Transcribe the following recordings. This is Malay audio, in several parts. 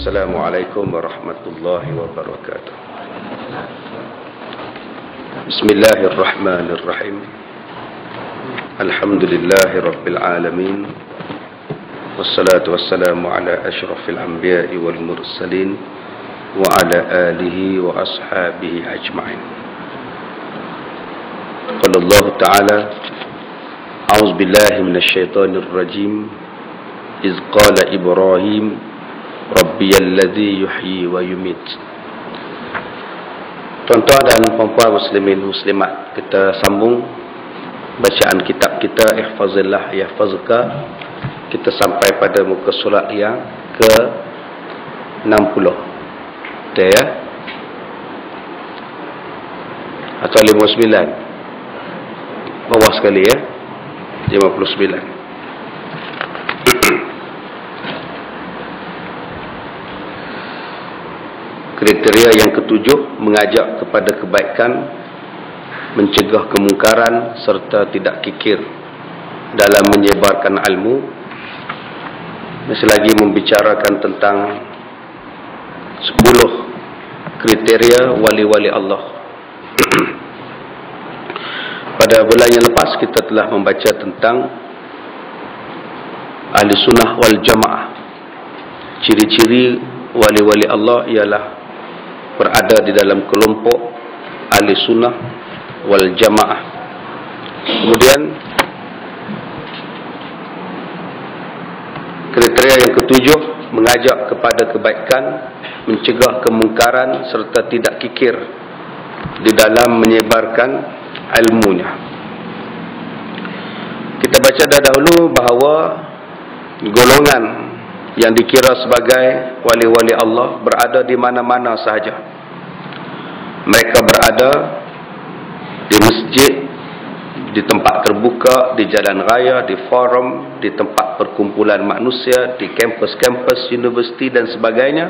Assalamualaikum warahmatullahi wabarakatuh. Bismillahirrahmanirrahim. Alhamdulillahi rabbil alamin. Wassalatu wassalamu ala asyrafil anbiya'i wal mursalin wa ala alihi wa ashabihi ajma'in. Qala Allah Ta'ala, A'udzu billahi minasy syaithanir rajim. Iz qala Ibrahim Rabbiyalladzi yuhyi wa yumit. Tuan-tuan dan puan-puan muslimin muslimat, kita sambung bacaan kitab kita Ihfazillah Yahfazka. Kita sampai pada muka surat yang ke-60. Betul ya? Atau 59? Bawah sekali ya. 59. Kriteria yang ketujuh, mengajak kepada kebaikan, mencegah kemungkaran serta tidak kikir dalam menyebarkan ilmu. Masih lagi membicarakan tentang 10 kriteria wali-wali Allah. Pada bulan yang lepas kita telah membaca tentang ahli sunnah wal jamaah. Ciri-ciri wali-wali Allah ialah berada di dalam kelompok ahli sunnah wal jamaah. Kemudian kriteria yang ketujuh, mengajak kepada kebaikan, mencegah kemungkaran serta tidak kikir di dalam menyebarkan ilmunya. Kita baca dah dahulu bahawa golongan yang dikira sebagai wali-wali Allah berada di mana-mana sahaja. Mereka berada di masjid, di tempat terbuka, di jalan raya, di forum, di tempat perkumpulan manusia, di kampus-kampus, universiti dan sebagainya.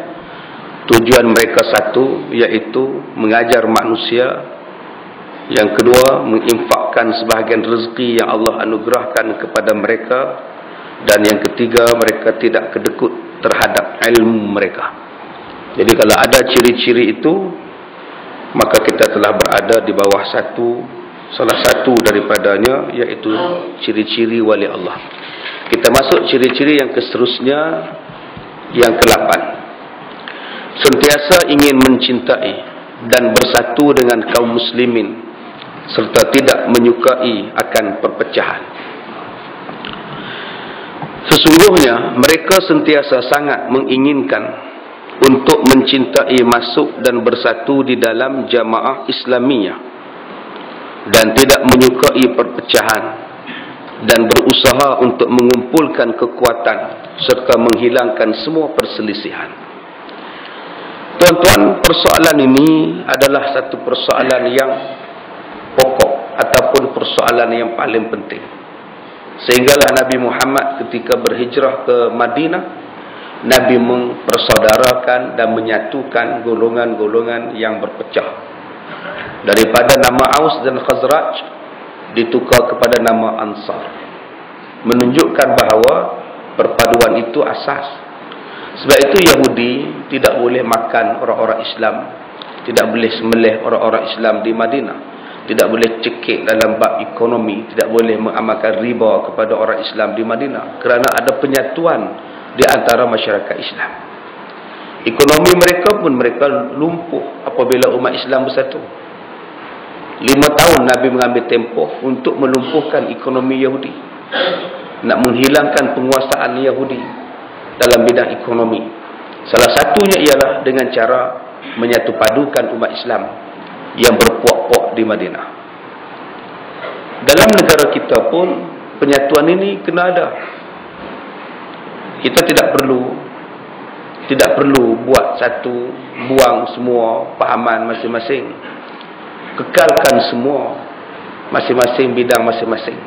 Tujuan mereka satu, iaitu mengajar manusia. Yang kedua, menginfakkan sebahagian rezeki yang Allah anugerahkan kepada mereka. Dan yang ketiga, mereka tidak kedekut terhadap ilmu mereka. Jadi kalau ada ciri-ciri itu, maka kita telah berada di bawah salah satu daripadanya, iaitu ciri-ciri wali Allah. Kita masuk ciri-ciri yang seterusnya, yang ke-8. Sentiasa ingin mencintai dan bersatu dengan kaum muslimin serta tidak menyukai akan perpecahan. Sesungguhnya mereka sentiasa sangat menginginkan untuk mencintai masuk dan bersatu di dalam jamaah Islamiyah dan tidak menyukai perpecahan dan berusaha untuk mengumpulkan kekuatan serta menghilangkan semua perselisihan. Tuan-tuan, persoalan ini adalah satu persoalan yang pokok ataupun persoalan yang paling penting. Sehinggalah Nabi Muhammad ketika berhijrah ke Madinah, Nabi mempersaudarakan dan menyatukan golongan-golongan yang berpecah. Daripada nama Aus dan Khazraj ditukar kepada nama Ansar. Menunjukkan bahawa perpaduan itu asas. Sebab itu Yahudi tidak boleh makan orang-orang Islam, tidak boleh sembelih orang-orang Islam di Madinah, tidak boleh cekik dalam bab ekonomi, tidak boleh mengamalkan riba kepada orang Islam di Madinah, kerana ada penyatuan di antara masyarakat Islam. Ekonomi mereka pun mereka lumpuh apabila umat Islam bersatu. 5 tahun Nabi mengambil tempoh untuk melumpuhkan ekonomi Yahudi. nak menghilangkan penguasaan Yahudi dalam bidang ekonomi. Salah satunya ialah dengan cara menyatupadukan umat Islam yang berpuak-puak di Madinah. Dalam negara kita pun penyatuan ini kena ada. Kita tidak perlu buat satu, buang semua pahaman masing-masing. Kekalkan semua masing-masing bidang masing-masing.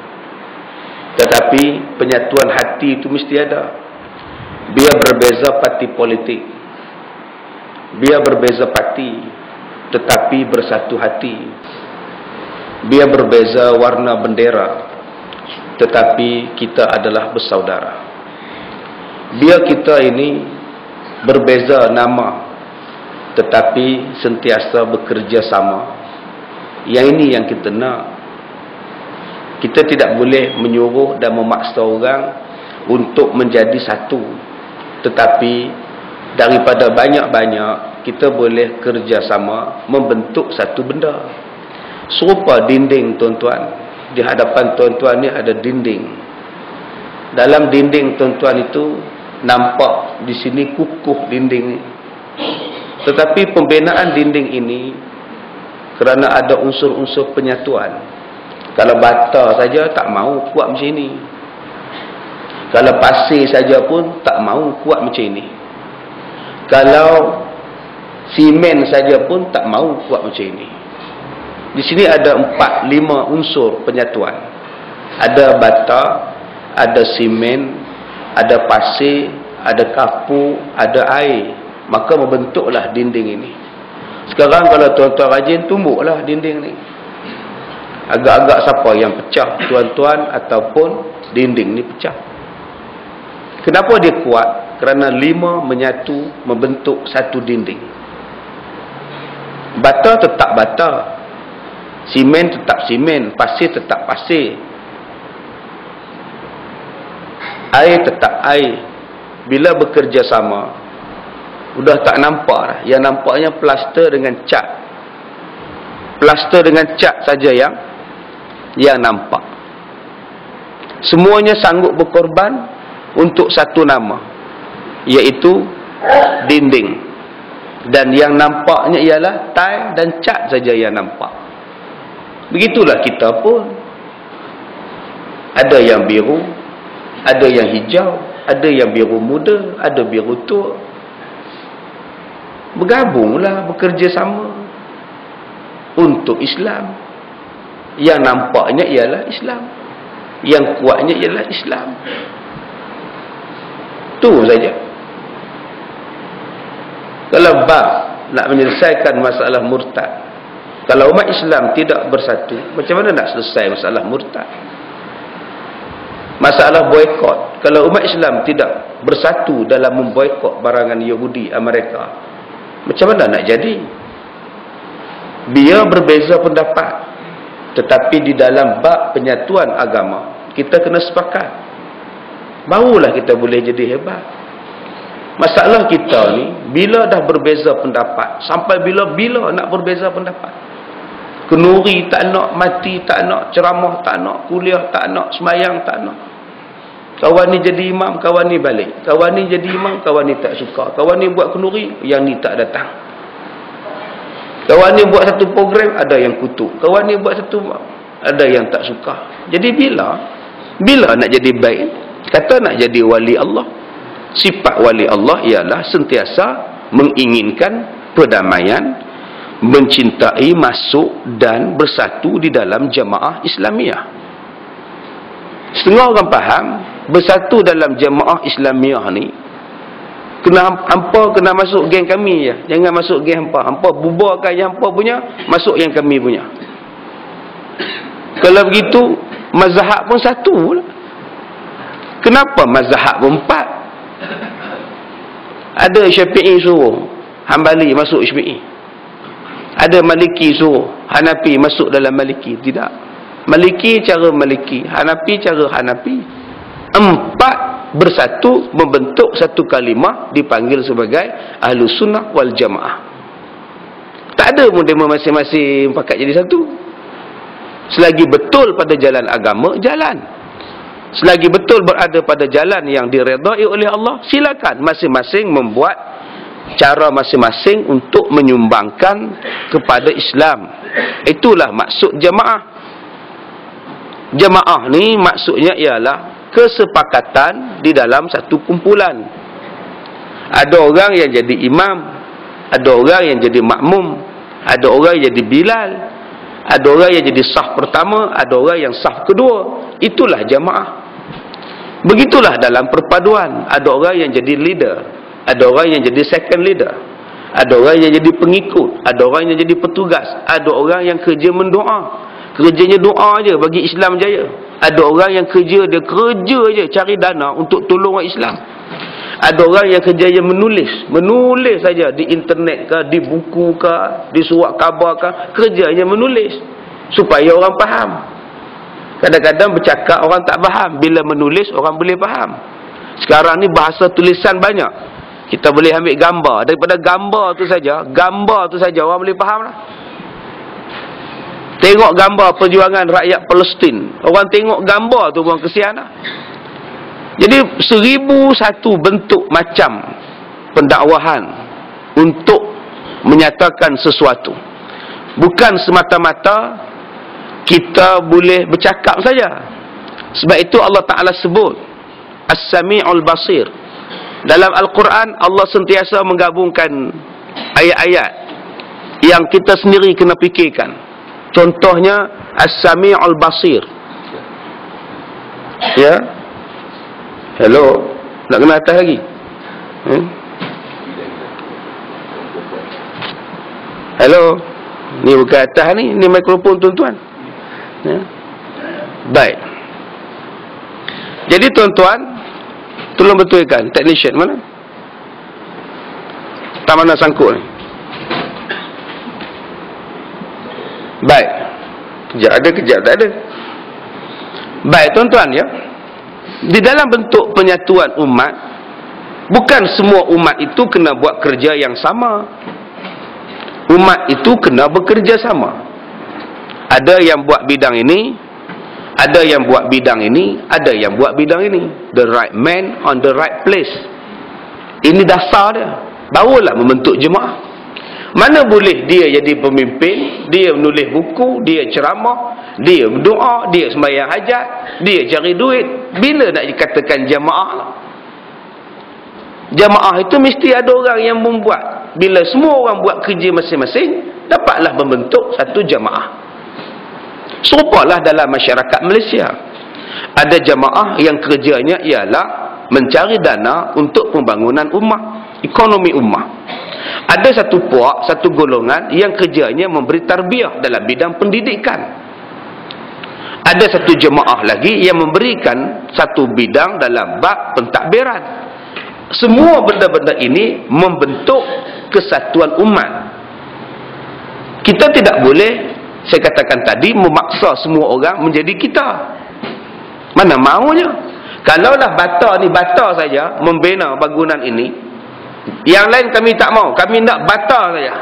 Tetapi penyatuan hati itu mesti ada. Biar berbeza parti politik, biar berbeza parti, tetapi bersatu hati. Biar berbeza warna bendera, tetapi kita adalah bersaudara. Biar kita ini berbeza nama, tetapi sentiasa bekerja sama. Yang ini yang kita nak. Kita tidak boleh menyuruh dan memaksa orang untuk menjadi satu. Tetapi daripada banyak-banyak, kita boleh kerjasama membentuk satu benda. Serupa dinding, tuan-tuan. Di hadapan tuan-tuan ni ada dinding. Dalam dinding tuan-tuan itu nampak di sini kukuh dinding ni. Tetapi pembinaan dinding ini kerana ada unsur-unsur penyatuan. Kalau bata saja tak mau kuat macam ini. Kalau pasir saja pun tak mau kuat macam ini. Kalau simen saja pun tak mau kuat macam ini. Di sini ada 4-5 unsur penyatuan. Ada bata, ada simen, ada pasir, ada kapur, ada air. Maka membentuklah dinding ini. Sekarang kalau tuan-tuan rajin, tumbuklah dinding ni. Agak-agak siapa yang pecah, tuan-tuan ataupun dinding ni pecah. Kenapa dia kuat? Kerana 5 menyatu membentuk satu dinding. Bata tetap bata, simen tetap simen, pasir tetap pasir, air tetap air. Bila bekerja sama, sudah tak nampak dah. Yang nampaknya plaster dengan cat. Plaster dengan cat saja yang nampak. Semuanya sanggup berkorban untuk satu nama, iaitu dinding. Dan yang nampaknya ialah tai dan cat saja yang nampak. Begitulah kita pun. Ada yang biru, ada yang hijau, ada yang biru muda, ada biru tua. Bergabunglah, bekerja sama untuk Islam. Yang nampaknya ialah Islam, yang kuatnya ialah Islam. Tu saja. Kalau bab nak menyelesaikan masalah murtad, kalau umat Islam tidak bersatu, macam mana nak selesai masalah murtad? Masalah boikot, kalau umat Islam tidak bersatu dalam memboikot barangan Yahudi Amerika, macam mana nak jadi? Biar berbeza pendapat, tetapi di dalam bab penyatuan agama, kita kena sepakat. Barulah kita boleh jadi hebat. Masalah kita ni, bila dah berbeza pendapat, sampai bila-bila nak berbeza pendapat. Kenuri tak nak, mati tak nak, ceramah tak nak, kuliah tak nak, semayang tak nak. Kawan ni jadi imam, kawan ni balik. Kawan ni jadi imam, kawan ni tak suka. Kawan ni buat kenuri, yang ni tak datang. Kawan ni buat satu program, ada yang kutuk. Kawan ni buat satu, ada yang tak suka. Jadi bila nak jadi baik? Kata nak jadi wali Allah. Sifat wali Allah ialah sentiasa menginginkan perdamaian, mencintai, masuk dan bersatu di dalam jamaah Islamiah. Setengah orang faham bersatu dalam jamaah Islamiah ni kena hampa kena masuk geng kami je. Jangan masuk geng hampa. Hampa bubarkan yang hampa punya, masuk yang kami punya. Kalau begitu mazhab pun satu pula. Kenapa mazhab empat? Ada Syafi'i suruh Hambali masuk Syafi'i. Ada Maliki suruh Hanafi masuk dalam Maliki. Tidak. Maliki cara Maliki, Hanafi cara Hanafi. Empat bersatu membentuk satu kalimah, dipanggil sebagai Ahlus Sunnah wal Jamaah. Tak ada pun dia masing-masing pakat jadi satu. Selagi betul pada jalan agama, jalan. Selagi betul berada pada jalan yang diredai oleh Allah, silakan masing-masing membuat cara masing-masing untuk menyumbangkan kepada Islam. Itulah maksud jamaah. Jamaah ni maksudnya ialah kesepakatan di dalam satu kumpulan. Ada orang yang jadi imam, ada orang yang jadi makmum, ada orang yang jadi bilal, ada orang yang jadi saf pertama, ada orang yang saf kedua. Itulah jamaah. Begitulah dalam perpaduan. Ada orang yang jadi leader, ada orang yang jadi second leader, ada orang yang jadi pengikut, ada orang yang jadi petugas, ada orang yang kerja mendoa, kerjanya doa je bagi Islam jaya. Ada orang yang kerja je cari dana untuk tolong orang Islam. Ada orang yang kerjanya menulis saja di internet ke, di buku ke, di surat khabar ke, kerjanya menulis supaya orang faham. Kadang-kadang bercakap orang tak faham, bila menulis orang boleh faham. Sekarang ni bahasa tulisan banyak. Kita boleh ambil gambar, daripada gambar tu saja orang boleh faham lah. Tengok gambar perjuangan rakyat Palestin, orang tengok gambar tu orang kesian lah. Jadi 1001 bentuk macam pendakwahan untuk menyatakan sesuatu. Bukan semata-mata kita boleh bercakap saja. Sebab itu Allah Ta'ala sebut As-Sami'ul Basir. Dalam Al-Quran Allah sentiasa menggabungkan ayat-ayat yang kita sendiri kena fikirkan. Contohnya As-Sami'ul Basir. Ya. Hello, nak kena atas lagi? Hello. Ni bukan atas ni mikrofon tuan-tuan. Ya. Baik. Jadi tuan-tuan, tolong betulkan technician mana? Tak mana sangkut ni. Baik. Kejap ada, kejap tak ada. Baik tuan-tuan ya. Di dalam bentuk penyatuan umat, bukan semua umat itu kena buat kerja yang sama. Umat itu kena bekerja sama. Ada yang buat bidang ini, ada yang buat bidang ini, ada yang buat bidang ini. The right man on the right place. Ini dasar dia. Barulah membentuk jemaah. Mana boleh dia jadi pemimpin, dia menulis buku, dia ceramah, dia berdoa, dia sembahyang hajat, dia cari duit. Bila nak dikatakan jemaah lah? Jemaah itu mesti ada orang yang membuat. Bila semua orang buat kerja masing-masing, dapatlah membentuk satu jemaah. Serupalah dalam masyarakat Malaysia. Ada jemaah yang kerjanya ialah mencari dana untuk pembangunan ummah, ekonomi ummah. Ada satu puak, satu golongan yang kerjanya memberi tarbiyah dalam bidang pendidikan. Ada satu jemaah lagi yang memberikan satu bidang dalam bab pentadbiran. Semua benda-benda ini membentuk kesatuan umat. Kita tidak boleh, saya katakan tadi, memaksa semua orang menjadi kita. Mana maunya. Kalaulah bata ni bata saja membina bangunan ini, yang lain kami tak mau, kami nak bata saja.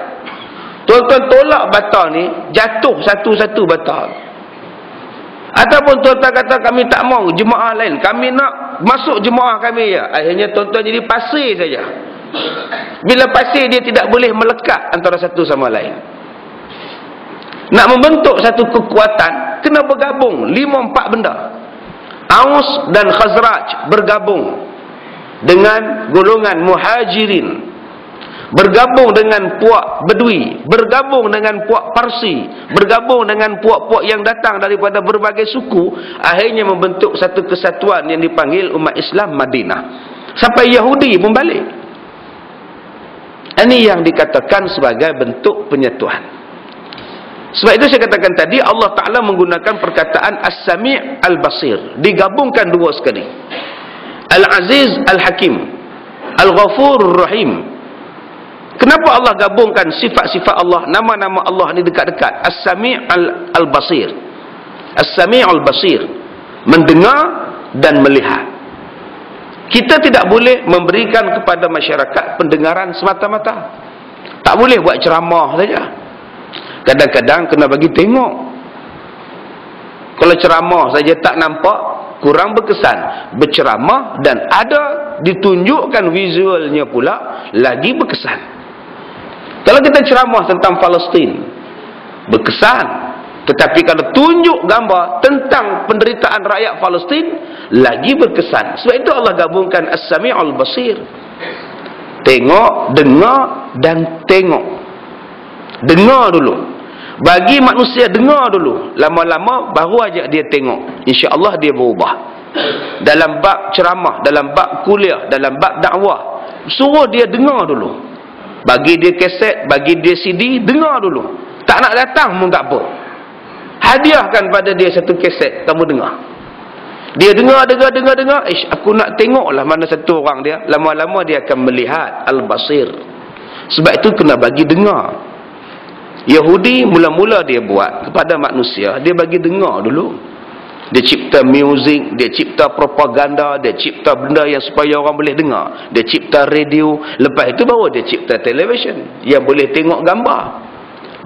Tuan-tuan tolak bata ni, jatuh satu-satu bata. Ataupun tuan-tuan kata kami tak mau jemaah lain, kami nak masuk jemaah kami ya. Akhirnya tuan-tuan jadi pasir saja. Bila pasir dia tidak boleh melekat antara satu sama lain. Nak membentuk satu kekuatan, kena bergabung 5-4 benda. Aus dan Khazraj bergabung dengan golongan Muhajirin, bergabung dengan puak Bedui, bergabung dengan puak Parsi, bergabung dengan puak-puak yang datang daripada berbagai suku. Akhirnya membentuk satu kesatuan yang dipanggil umat Islam Madinah. Sampai Yahudi pun balik. Ini yang dikatakan sebagai bentuk penyatuan. Sebab itu saya katakan tadi, Allah Ta'ala menggunakan perkataan As-Sami' Al-Basir. Digabungkan dua sekali. Al-Aziz Al-Hakim, Al-Ghafur Rahim. Kenapa Allah gabungkan sifat-sifat Allah, nama-nama Allah ni dekat-dekat? As-Sami' Al-Basir. As-Sami' Al-Basir, mendengar dan melihat. Kita tidak boleh memberikan kepada masyarakat pendengaran semata-mata. Tak boleh buat ceramah saja. Kadang-kadang kena bagi tengok. Kalau ceramah saja tak nampak, kurang berkesan. Berceramah dan ada ditunjukkan visualnya pula lagi berkesan. Kalau kita ceramah tentang Palestin, berkesan. Tetapi kalau tunjuk gambar tentang penderitaan rakyat Palestin, lagi berkesan. Sebab itu Allah gabungkan As-Sami'ul Basir. Tengok, dengar dan tengok. Dengar dulu. Bagi manusia dengar dulu. Lama-lama baru aja dia tengok. InsyaAllah dia berubah. Dalam bab ceramah, dalam bab kuliah, dalam bab dakwah, suruh dia dengar dulu. Bagi dia kaset, bagi dia CD, dengar dulu. Tak nak datang pun tak apa. Hadiahkan pada dia satu kaset, kamu dengar. Dia dengar. Aku nak tengoklah mana satu orang dia. Lama-lama dia akan melihat Al-Basir. Sebab itu kena bagi dengar. Yahudi mula-mula dia buat kepada manusia, dia bagi dengar dulu. Dia cipta muzik, dia cipta propaganda, dia cipta benda yang supaya orang boleh dengar. Dia cipta radio. Lepas itu baru dia cipta televisyen yang boleh tengok gambar,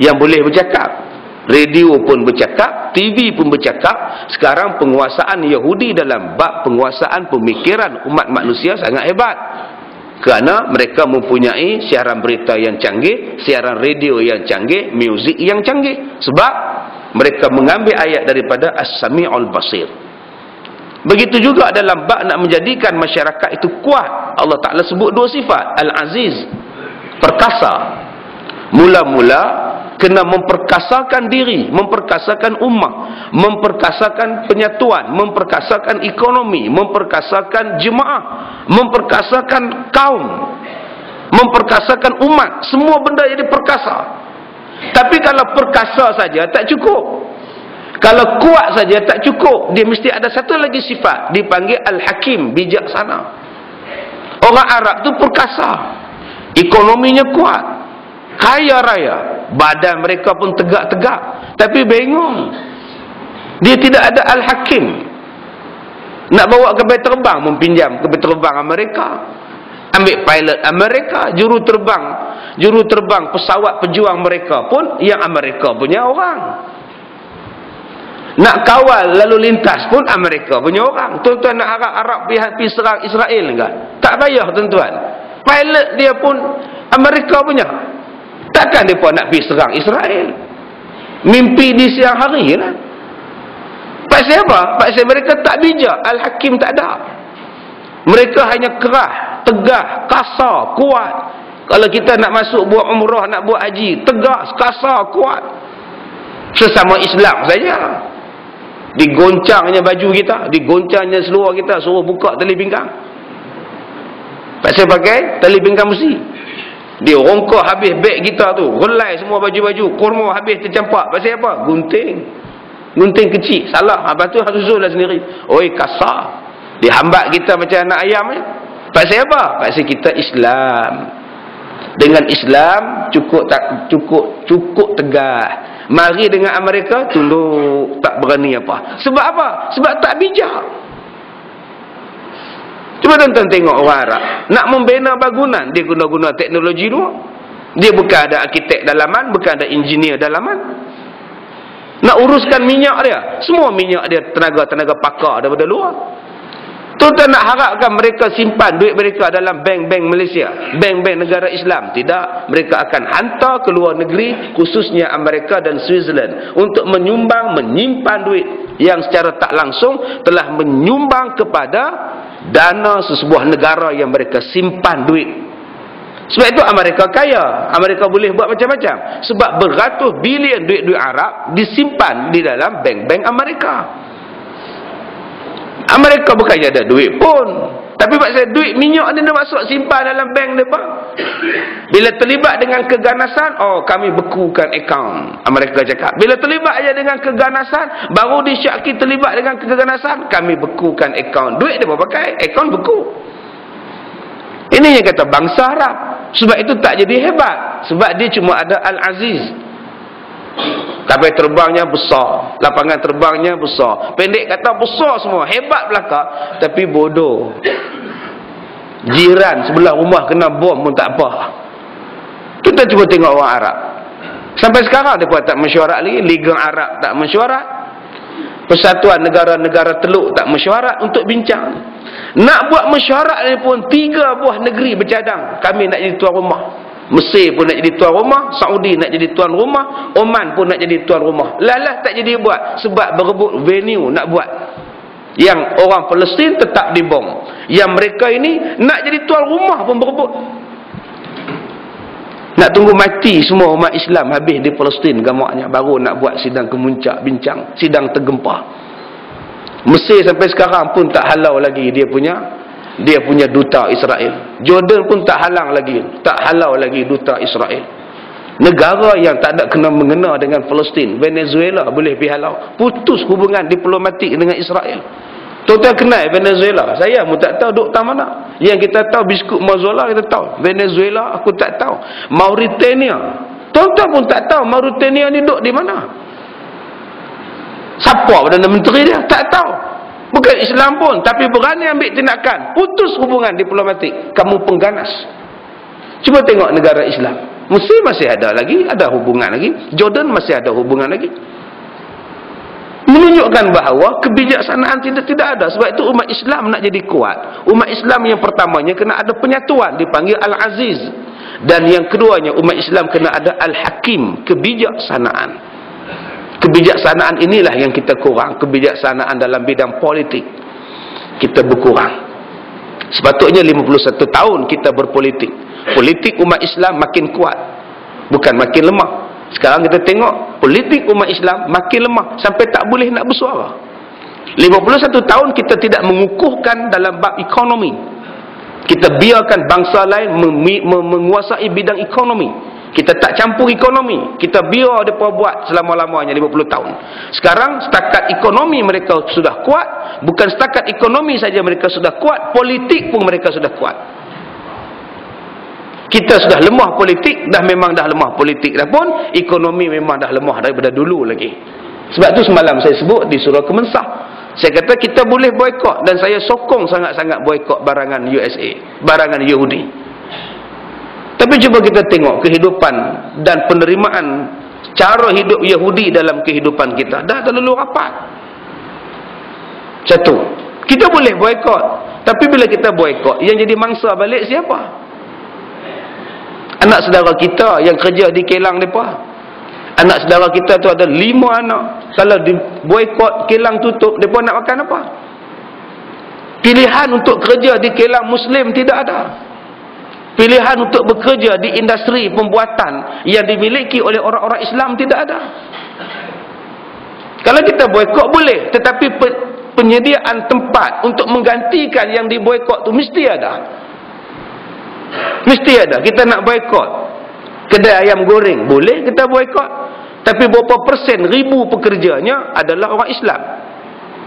yang boleh bercakap. Radio pun bercakap, TV pun bercakap. Sekarang penguasaan Yahudi dalam bab penguasaan pemikiran umat manusia sangat hebat. Kerana mereka mempunyai siaran berita yang canggih, siaran radio yang canggih, muzik yang canggih. Sebab mereka mengambil ayat daripada As-Sami'ul Basir. Begitu juga dalam bab nak menjadikan masyarakat itu kuat. Allah Ta'ala sebut dua sifat. Al-Aziz, perkasa. Mula-mula kena memperkasakan diri, memperkasakan ummah, memperkasakan penyatuan, memperkasakan ekonomi, memperkasakan jemaah, memperkasakan kaum, memperkasakan umat. Semua benda jadi perkasa. Tapi kalau perkasa saja tak cukup. Kalau kuat saja tak cukup. Dia mesti ada satu lagi sifat, dipanggil Al-Hakim, bijaksana. Orang Arab tu perkasa, ekonominya kuat, kaya raya, badan mereka pun tegak-tegak, tapi bingung. Dia tidak ada Al-Hakim. Nak bawa kapal terbang, meminjam kapal terbang Amerika, ambil pilot Amerika, juru terbang pesawat pejuang mereka pun yang Amerika punya orang. Nak kawal lalu lintas pun Amerika punya orang. Tuan-tuan nak harap Arab pergi serang Israel enggak? Tak payah tuan-tuan. Pilot dia pun Amerika punya. Takkan mereka nak pergi serang Israel? Mimpi di siang hari lah. Pasal apa? Pasal mereka tak bijak. Al-Hakim tak ada. Mereka hanya kerah, tegah, kasar, kuat. Kalau kita nak masuk buat umrah, nak buat haji, tegas, kasar, kuat. Sesama Islam saja. Digoncangnya baju kita, digoncangnya seluar kita, suruh buka tali pinggang. Pasal pakai tali pinggang besi. Dia rongkah habis beg kita tu, relai semua baju-baju, kurma habis tercampak. Pasal apa? Gunting kecil, salah. Lepas tu susul sendiri. Oi, kasar. Dia hambat kita macam anak ayam ni. Pasal apa? Pasal kita Islam. Dengan Islam cukup tegah. Mari dengan Amerika tunduk, tak berani apa. Sebab apa? Sebab tak bijak. Cuba tuan-tuan tengok orang Arab nak membina bangunan, dia guna teknologi dua. Dia bukan ada arkitek dalaman, bukan ada engineer dalaman. Nak uruskan minyak dia, semua minyak dia tenaga pakar daripada luar. Tuan-tuan nak harapkan mereka simpan duit mereka dalam bank-bank Malaysia, bank-bank negara Islam? Tidak. Mereka akan hantar ke luar negeri, khususnya Amerika dan Switzerland, untuk menyimpan duit yang secara tak langsung telah menyumbang kepada dana sesebuah negara yang mereka simpan duit. Sebab itu Amerika kaya. Amerika boleh buat macam-macam. Sebab beratus bilion duit-duit Arab disimpan di dalam bank-bank Amerika. Amerika bukannya ada duit pun, tapi pasal duit minyak dia masuk simpan dalam bank mereka. Bila terlibat dengan keganasan, oh kami bekukan akaun. Amerika cakap. Bila terlibat aja dengan keganasan, baru disyaki terlibat dengan keganasan, kami bekukan akaun. Duit dia pakai, akaun beku. Ini yang kata bangsa Arab. Sebab itu tak jadi hebat. Sebab dia cuma ada Al-Aziz. Kapal terbangnya besar, lapangan terbangnya besar. Pendek kata besar semua, hebat belaka, tapi bodoh. Jiran sebelah rumah kena bom pun tak apa. Kita cuba tengok orang Arab. Sampai sekarang mereka tak mesyuarat lagi. Liga Arab tak mesyuarat. Persatuan Negara-Negara Teluk tak mesyuarat untuk bincang. Nak buat mesyuarat ni pun 3 buah negeri bercadang. Kami nak jadi tuan rumah. Mesir pun nak jadi tuan rumah, Saudi nak jadi tuan rumah, Oman pun nak jadi tuan rumah. Lalah tak jadi buat sebab berebut venue nak buat. Yang orang Palestin tetap dibom. Yang mereka ini nak jadi tuan rumah pun berebut. Nak tunggu mati semua umat Islam habis di Palestin gamaknya baru nak buat sidang kemuncak bincang, sidang tergempar. Mesir sampai sekarang pun tak halau lagi dia punya duta Israel. Jordan pun tak halau lagi duta Israel. Negara yang tak ada kena mengena dengan Palestin, Venezuela boleh pergi halau. Putus hubungan diplomatik dengan Israel. Tuan-tuan kenal Venezuela? Saya pun tak tahu duduk tak mana. Yang kita tahu biskut Mazola kita tahu. Venezuela aku tak tahu. Mauritania. Tuan-tuan pun tak tahu Mauritania ni duduk di mana. Siapa Perdana Menteri dia? Tak tahu. Bukan Islam pun, tapi berani ambil tindakan. Putus hubungan diplomatik. Kamu pengganas. Cuba tengok negara Islam. Mesir masih ada lagi, ada hubungan lagi. Jordan masih ada hubungan lagi. Menunjukkan bahawa kebijaksanaan tidak ada. Sebab itu umat Islam nak jadi kuat. Umat Islam yang pertamanya kena ada penyatuan, dipanggil Al-Aziz. Dan yang keduanya umat Islam kena ada Al-Hakim, kebijaksanaan. Kebijaksanaan inilah yang kita kurang. Kebijaksanaan dalam bidang politik kita berkurang. Sepatutnya 51 tahun kita berpolitik. Politik umat Islam makin kuat, bukan makin lemah. Sekarang kita tengok politik umat Islam makin lemah sampai tak boleh nak bersuara. 51 tahun kita tidak mengukuhkan dalam bab ekonomi. Kita biarkan bangsa lain menguasai bidang ekonomi. Kita tak campur ekonomi. Kita biar mereka buat selama-lamanya 50 tahun. Sekarang setakat ekonomi mereka sudah kuat. Bukan setakat ekonomi saja mereka sudah kuat, politik pun mereka sudah kuat. Kita sudah lemah politik, memang dah lemah politik dah pun, ekonomi memang dah lemah daripada dulu lagi. Sebab tu semalam saya sebut di surah Kemensah. Saya kata kita boleh boikot, dan saya sokong sangat-sangat boikot barangan USA, barangan Yahudi. Tapi cuba kita tengok kehidupan dan penerimaan cara hidup Yahudi dalam kehidupan kita. Dah terlalu rapat. Satu, kita boleh boikot. Tapi bila kita boikot, yang jadi mangsa balik siapa? Anak saudara kita yang kerja di kilang mereka. Anak saudara kita tu ada 5 anak. Kalau di boikot, kilang tutup, mereka nak makan apa? Pilihan untuk kerja di kilang Muslim tidak ada. Pilihan untuk bekerja di industri pembuatan yang dimiliki oleh orang-orang Islam tidak ada. Kalau kita boikot boleh, tetapi penyediaan tempat untuk menggantikan yang diboikot tu mesti ada. Mesti ada. Kita nak boikot kedai ayam goreng, boleh kita boikot. Tapi berapa persen ribu pekerjanya adalah orang Islam.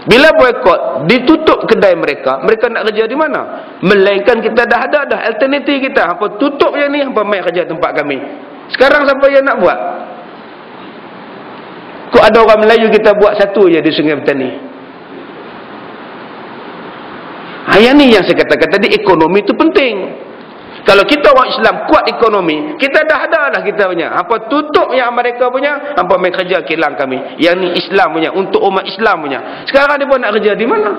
Bila boikot, ditutup kedai mereka, mereka nak kerja di mana? Melainkan kita dah ada alternatif kita. Apa tutup yang ni, apa mai kerja tempat kami. Sekarang siapa yang nak buat? Kok ada orang Melayu kita buat satu je di Sungai Petani. Yang ni yang saya katakan tadi, ekonomi itu penting. Kalau kita orang Islam kuat ekonomi, kita dah ada dah kita punya. Apa tutup yang mereka punya, apa main kerja kilang kami. Yang ni Islam punya, untuk umat Islam punya. Sekarang dia pun nak kerja di mana?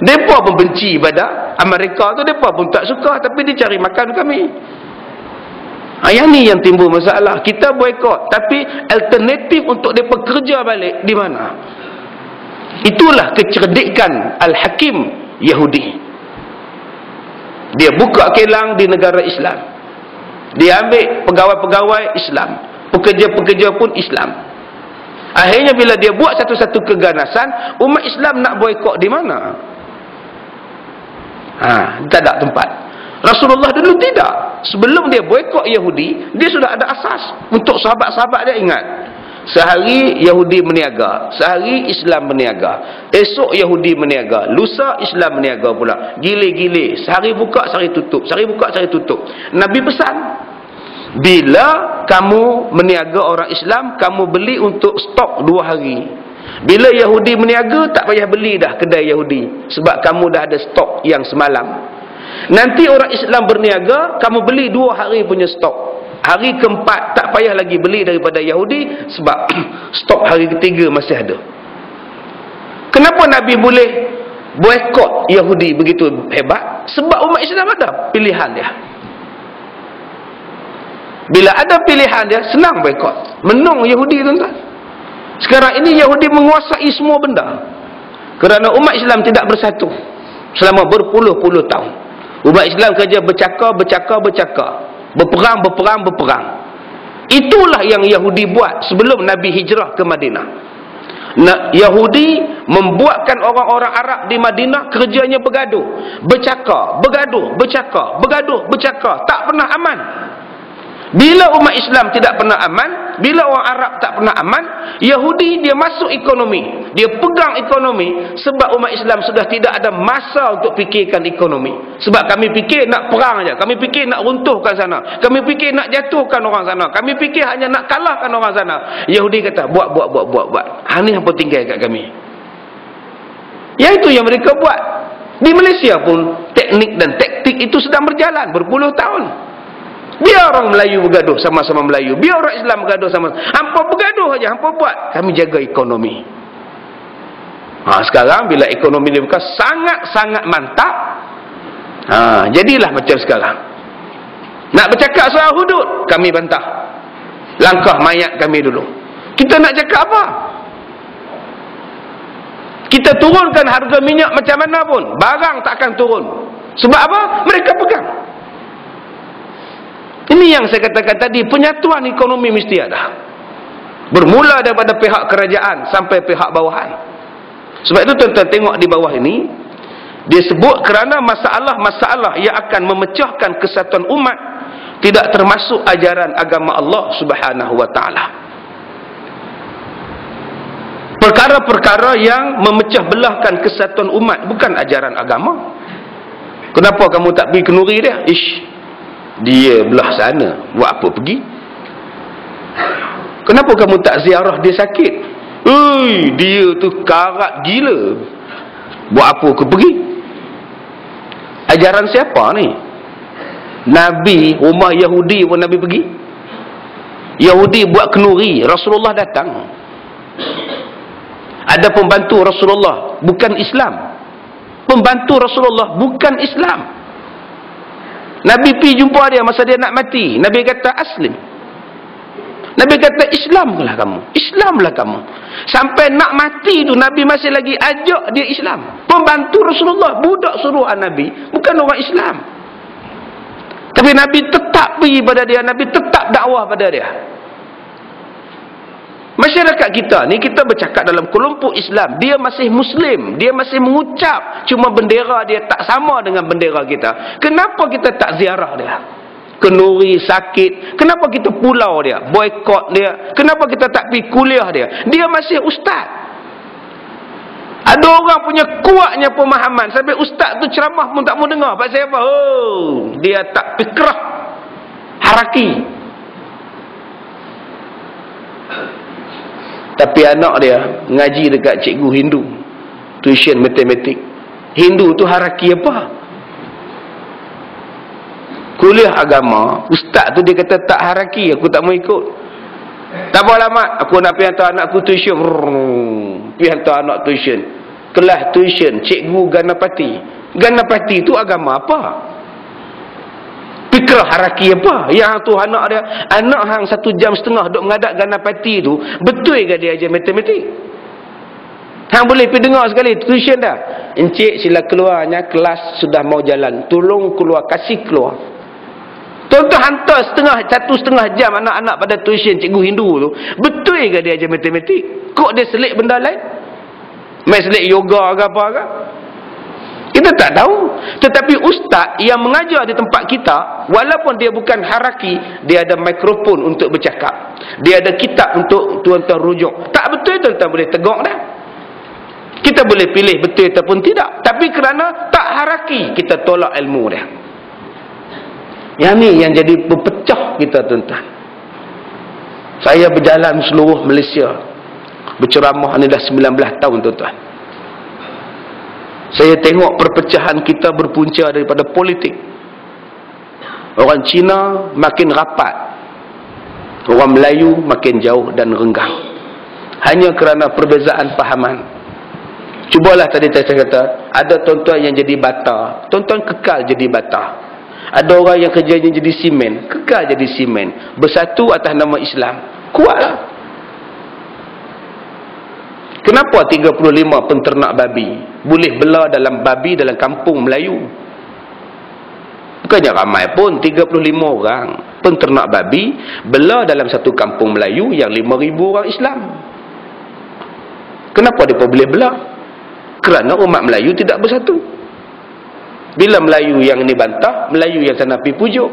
Mereka pun benci pada Amerika tu, mereka pun tak suka, tapi dia cari makan kami. Yang ni yang timbul masalah. Kita boikot, tapi alternatif untuk mereka kerja balik di mana? Itulah kecerdikan Al-Hakim Yahudi. Dia buka kilang di negara Islam. Dia ambil pegawai-pegawai Islam. Pekerja-pekerja pun Islam. Akhirnya bila dia buat satu-satu keganasan, umat Islam nak boikot di mana? Tak ada tempat. Rasulullah dulu tidak. Sebelum dia boikot Yahudi, dia sudah ada asas. Untuk sahabat-sahabat dia ingat. Sehari Yahudi meniaga, sehari Islam meniaga, esok Yahudi meniaga, lusa Islam meniaga pula. Gile-gile, sehari buka, sehari tutup, sehari buka, sehari tutup. Nabi pesan, bila kamu meniaga orang Islam, kamu beli untuk stok 2 hari. Bila Yahudi meniaga, tak payah beli dah kedai Yahudi, sebab kamu dah ada stok yang semalam. Nanti orang Islam berniaga, kamu beli 2 hari punya stok. Hari keempat tak payah lagi beli daripada Yahudi, sebab stok hari ketiga masih ada. Kenapa Nabi boleh boikot Yahudi begitu hebat? Sebab umat Islam ada pilihan dia. Bila ada pilihan dia, senang boikot. Menang Yahudi, tuan-tuan. Sekarang ini Yahudi menguasai semua benda. Kerana umat Islam tidak bersatu selama berpuluh-puluh tahun. Umat Islam kerja bercakap. Berperang. Itulah yang Yahudi buat sebelum Nabi hijrah ke Madinah. Yahudi membuatkan orang-orang Arab di Madinah kerjanya bergaduh. Bercakap. Tak pernah aman. Bila umat Islam tidak pernah aman, bila orang Arab tak pernah aman, Yahudi dia masuk ekonomi, dia pegang ekonomi. Sebab umat Islam sudah tidak ada masa untuk fikirkan ekonomi. Sebab kami fikir nak perang aja, kami fikir nak runtuhkan sana, kami fikir nak jatuhkan orang sana, kami fikir hanya nak kalahkan orang sana. Yahudi kata buat. Ini apa tinggal kat kami. Yang itu yang mereka buat. Di Malaysia pun teknik dan taktik itu sedang berjalan berpuluh tahun. Biar orang Melayu bergaduh sama-sama Melayu, biar orang Islam bergaduh sama-sama. Hampa bergaduh aja, hampa buat. Kami jaga ekonomi. Sekarang bila ekonomi ni bukan sangat-sangat mantap, jadilah macam sekarang. Nak bercakap soal hudud, kami bantah. Langkah mayat kami dulu. Kita nak cakap apa? Kita turunkan harga minyak macam mana pun, barang tak akan turun. Sebab apa? Mereka pegang. Ini yang saya katakan tadi, penyatuan ekonomi mesti ada. Bermula daripada pihak kerajaan sampai pihak bawahan. Sebab itu tuan-tuan tengok di bawah ini, dia sebut kerana masalah-masalah yang akan memecahkan kesatuan umat tidak termasuk ajaran agama Allah Subhanahu wa taala. Perkara-perkara yang memecah belahkan kesatuan umat bukan ajaran agama. Kenapa kamu tak pergi kenduri dia? Dia belah sana, buat apa pergi? Kenapa kamu tak ziarah dia sakit? Dia tu karat gila, buat apa aku pergi? Ajaran siapa ni? Nabi, rumah Yahudi pun Nabi pergi. Yahudi buat kenduri, Rasulullah datang. Ada pembantu Rasulullah bukan Islam. Pembantu Rasulullah bukan Islam. Nabi pergi jumpa dia masa dia nak mati. Nabi kata aslim. Nabi kata Islamlah kamu. Sampai nak mati tu Nabi masih lagi ajak dia Islam. Pembantu Rasulullah, budak suruhan Nabi, bukan orang Islam. Tapi Nabi tetap pergi pada dia, Nabi tetap dakwah pada dia. Masyarakat kita ni, kita bercakap dalam kelompok Islam, dia masih Muslim, dia masih mengucap, cuma bendera dia tak sama dengan bendera kita. Kenapa kita tak ziarah dia? Kenduri, sakit. Kenapa kita pulau dia, boikot dia? Kenapa kita tak pergi kuliah dia? Dia masih ustaz. Ada orang punya kuatnya pemahaman sampai ustaz tu ceramah pun tak mau dengar. Pasal apa? Dia tak fikrah haraki. Tapi anak dia ngaji dekat cikgu Hindu, tuition matematik. Hindu tu haraki apa? Kuliah agama, ustaz tu dia kata tak haraki, aku tak mau ikut. Tak apa lama, aku nak pergi hantar anak aku tuition. Pergi hantar anak tuition. Kelas tuition, cikgu Ganapati. Ganapati tu agama apa? Fikrah haraki apa? Yang tu anak dia, anak hang 1 jam setengah duk mengadap Ganapati tu, betul ke dia ajar matematik? Hang boleh pergi dengar sekali tuition dah. Encik sila keluarnya, kelas sudah mau jalan. Tolong keluar, kasih keluar. Tuan-tuan hantar 1,5 jam anak-anak pada tuition cikgu Hindu tu, betul ke dia ajar matematik? Kok dia selit benda lain? Main selit yoga ke apa ke? Kita tak tahu. Tetapi ustaz yang mengajar di tempat kita, walaupun dia bukan haraki, dia ada mikrofon untuk bercakap, dia ada kitab untuk tuan-tuan rujuk. Tak betul, tuan-tuan boleh tegak dah. Kita boleh pilih betul ataupun tidak. Tapi kerana tak haraki, kita tolak ilmu dia. Yang ni yang jadi berpecah kita, tuan-tuan. Saya berjalan seluruh Malaysia, berceramah ni dah 19 tahun, tuan-tuan. Saya tengok perpecahan kita berpunca daripada politik. Orang Cina makin rapat, orang Melayu makin jauh dan renggang, hanya kerana perbezaan fahaman. Cubalah tadi saya kata, ada tuan-tuan yang jadi bata, tuan-tuan kekal jadi bata. Ada orang yang kerjanya jadi simen, kekal jadi simen. Bersatu atas nama Islam. Kuatlah. Kenapa 35 penternak babi boleh bela dalam babi dalam kampung Melayu? Bukannya ramai pun, 35 orang penternak babi bela dalam satu kampung Melayu yang 5,000 orang Islam. Kenapa mereka boleh bela? Kerana umat Melayu tidak bersatu. Bila Melayu yang ini bantah, Melayu yang sana pergi pujuk.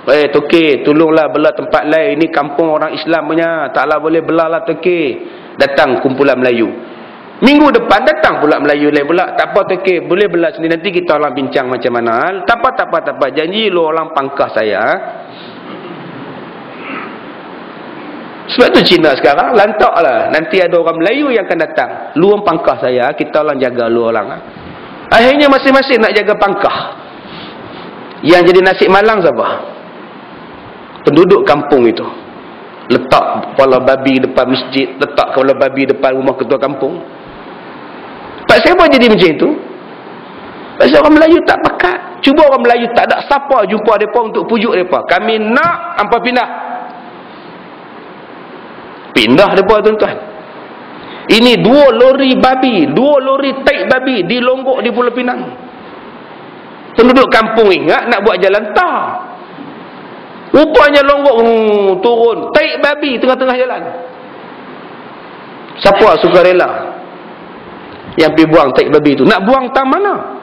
Tokek, tolonglah bela tempat lain. Ini kampung orang Islam punya. Taklah boleh belalah tokek. Datang kumpulan Melayu. Minggu depan datang pula Melayu lain pula. Tak apa tokek, boleh bela sendiri. Nanti kita orang bincang macam mana. Tak apa. Janji lu orang pangkah saya. Sebab tu Cina sekarang lantaklah. Nanti ada orang Melayu yang akan datang. Lu orang pangkah saya, kita orang jaga lu orang. Akhirnya masing-masing nak jaga pangkah. Yang jadi nasi malang siapa? Penduduk kampung itu. Letak kepala babi depan masjid, letak kepala babi depan rumah ketua kampung. Pak siapa jadi macam itu? Pasal orang Melayu tak pakat. Cuba orang Melayu tak ada siapa jumpa mereka untuk pujuk mereka. Kami nak hampa pindah. Pindah mereka tuan-tuan. Ini 2 lori babi, 2 lori taik babi di Longgok di Pulau Pinang. Penduduk kampung ingat nak buat jalan tar. Rupanya Longgok turun taik babi tengah-tengah jalan. Siapa sukarela yang pergi buang taik babi itu? Nak buang tang mana?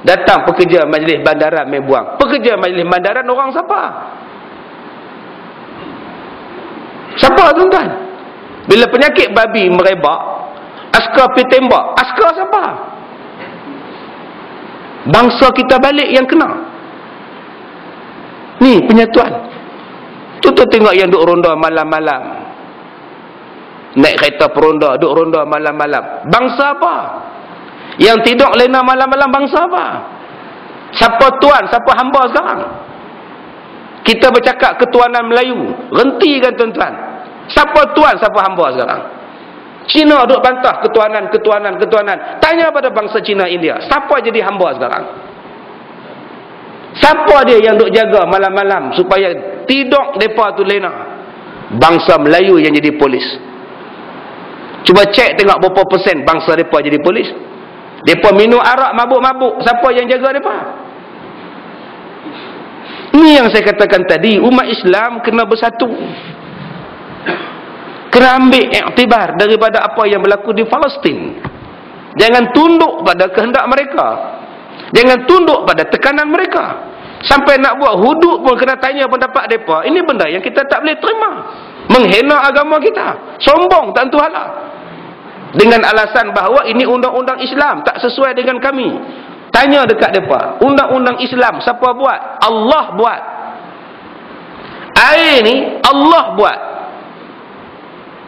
Datang pekerja majlis bandaran main buang. Pekerja majlis bandaran orang siapa? Siapa tuan-tuan? Bila penyakit babi merebak, askar pergi tembak. Askar siapa? Bangsa kita balik yang kena. Ni penyatuan. Tu tengok yang duk ronda malam-malam. Naik kereta peronda, duk ronda malam-malam. Bangsa apa? Yang tidur lena malam-malam bangsa apa? Siapa tuan, siapa hamba sekarang? Kita bercakap ketuanan Melayu. Rentikan tuan-tuan. Siapa tuan, siapa hamba sekarang? Cina duk bantah ketuanan. Tanya pada bangsa Cina India. Siapa jadi hamba sekarang? Siapa dia yang duk jaga malam-malam supaya tidur mereka tu lena? Bangsa Melayu yang jadi polis. Cuba cek tengok berapa persen bangsa mereka jadi polis. Mereka minum arak mabuk-mabuk. Siapa yang jaga mereka? Ini yang saya katakan tadi. Umat Islam kena bersatu. Kena ambil iktibar daripada apa yang berlaku di Palestin. Jangan tunduk pada kehendak mereka. Jangan tunduk pada tekanan mereka. Sampai nak buat hudud pun kena tanya pendapat mereka. Ini benda yang kita tak boleh terima. Menghina agama kita. Sombong tak tentu hala. Dengan alasan bahawa ini undang-undang Islam tak sesuai dengan kami. Tanya dekat mereka. Undang-undang Islam siapa buat? Allah buat. Air ni Allah buat.